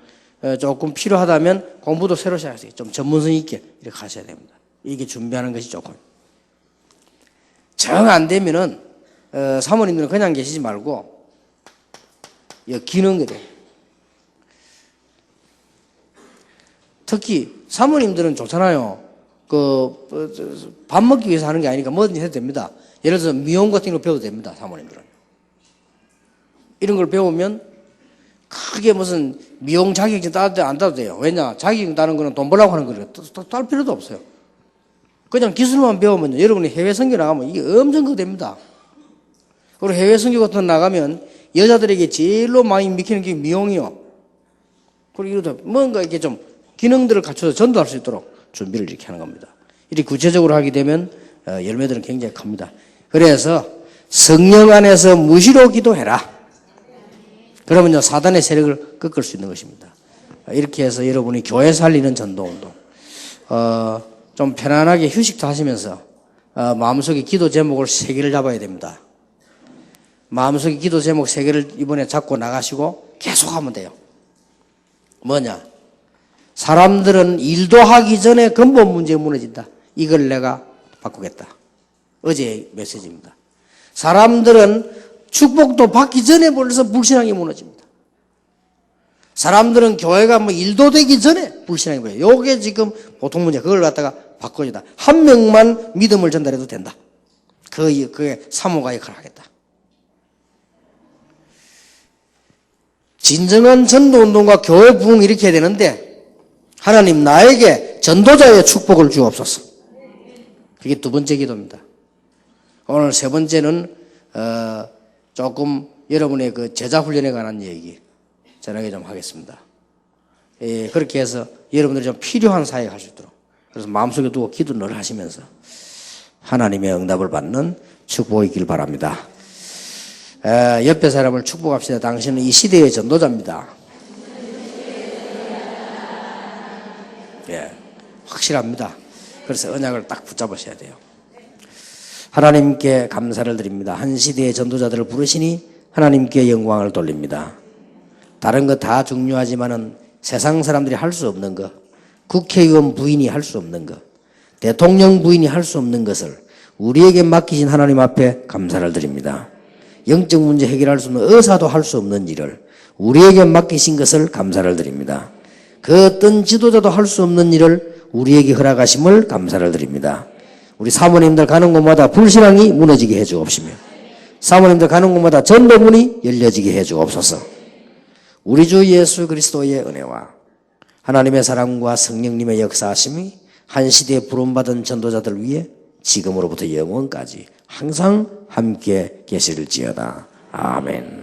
조금 필요하다면 공부도 새로 시작하세요. 좀 전문성 있게 이렇게 하셔야 됩니다. 이게 준비하는 것이 조금. 정 안 되면은, 사모님들은 그냥 계시지 말고, 기는 거래요. 특히 사모님들은 좋잖아요. 밥 먹기 위해서 하는 게 아니니까 뭐든지 해도 됩니다. 예를 들어서 미용 같은 걸 배워도 됩니다, 사모님들은. 이런 걸 배우면 크게 무슨 미용 자격증 따도 안 따도 돼요. 왜냐? 자격증 따는 거는 돈 벌라고 하는 거예요. 딸 필요도 없어요. 그냥 기술만 배우면 여러분이 해외 선교 나가면 이게 엄청 그거 됩니다. 그리고 해외 선교 같은 거 나가면 여자들에게 제일로 많이 믿기는 게 미용이요. 그리고 이러다 뭔가 이렇게 좀 기능들을 갖춰서 전도할 수 있도록 준비를 이렇게 하는 겁니다. 이렇게 구체적으로 하게 되면 열매들은 굉장히 큽니다. 그래서 성령 안에서 무시로 기도해라. 그러면요, 사단의 세력을 꺾을 수 있는 것입니다. 이렇게 해서 여러분이 교회 살리는 전도운동, 좀 편안하게 휴식도 하시면서 마음속에 기도 제목을 3개를 잡아야 됩니다. 마음속에 기도 제목 3개를 이번에 잡고 나가시고 계속 하면 돼요. 뭐냐? 사람들은 일도 하기 전에 근본 문제가 무너진다. 이걸 내가 바꾸겠다. 어제의 메시지입니다. 사람들은 축복도 받기 전에 벌써 불신앙이 무너집니다. 사람들은 교회가 뭐 일도 되기 전에 불신앙이 무너져요. 요게 지금 보통 문제. 그걸 갖다가 바꿔주다. 한 명만 믿음을 전달해도 된다. 그게 사모가 역할을 하겠다. 진정한 전도운동과 교회 부흥 이렇게 해야 되는데 하나님 나에게 전도자의 축복을 주옵소서. 그게 2번째 기도입니다. 오늘 3번째는 조금 여러분의 그 제자 훈련에 관한 얘기 전하게 좀 하겠습니다. 그렇게 해서 여러분들이 좀 필요한 사역을 할 수 있도록, 그래서 마음속에 두고 기도 늘 하시면서 하나님의 응답을 받는 축복이 있길 바랍니다. 옆에 사람을 축복합시다. 당신은 이 시대의 전도자입니다. 확실합니다. 그래서 언약을 딱 붙잡으셔야 돼요. 하나님께 감사를 드립니다. 한 시대의 전도자들을 부르시니 하나님께 영광을 돌립니다. 다른 거 다 중요하지만은 세상 사람들이 할 수 없는 거, 국회의원 부인이 할 수 없는 거, 대통령 부인이 할 수 없는 것을 우리에게 맡기신 하나님 앞에 감사를 드립니다. 영적 문제 해결할 수 없는 의사도 할 수 없는 일을 우리에게 맡기신 것을 감사를 드립니다. 그 어떤 지도자도 할 수 없는 일을 우리에게 허락하심을 감사를 드립니다. 우리 사모님들 가는 곳마다 불신앙이 무너지게 해 주옵시며 사모님들 가는 곳마다 전도문이 열려지게 해 주옵소서. 우리 주 예수 그리스도의 은혜와 하나님의 사랑과 성령님의 역사하심이 한 시대에 부름받은 전도자들 위해 지금으로부터 영원까지 항상 함께 계실지어다. 아멘.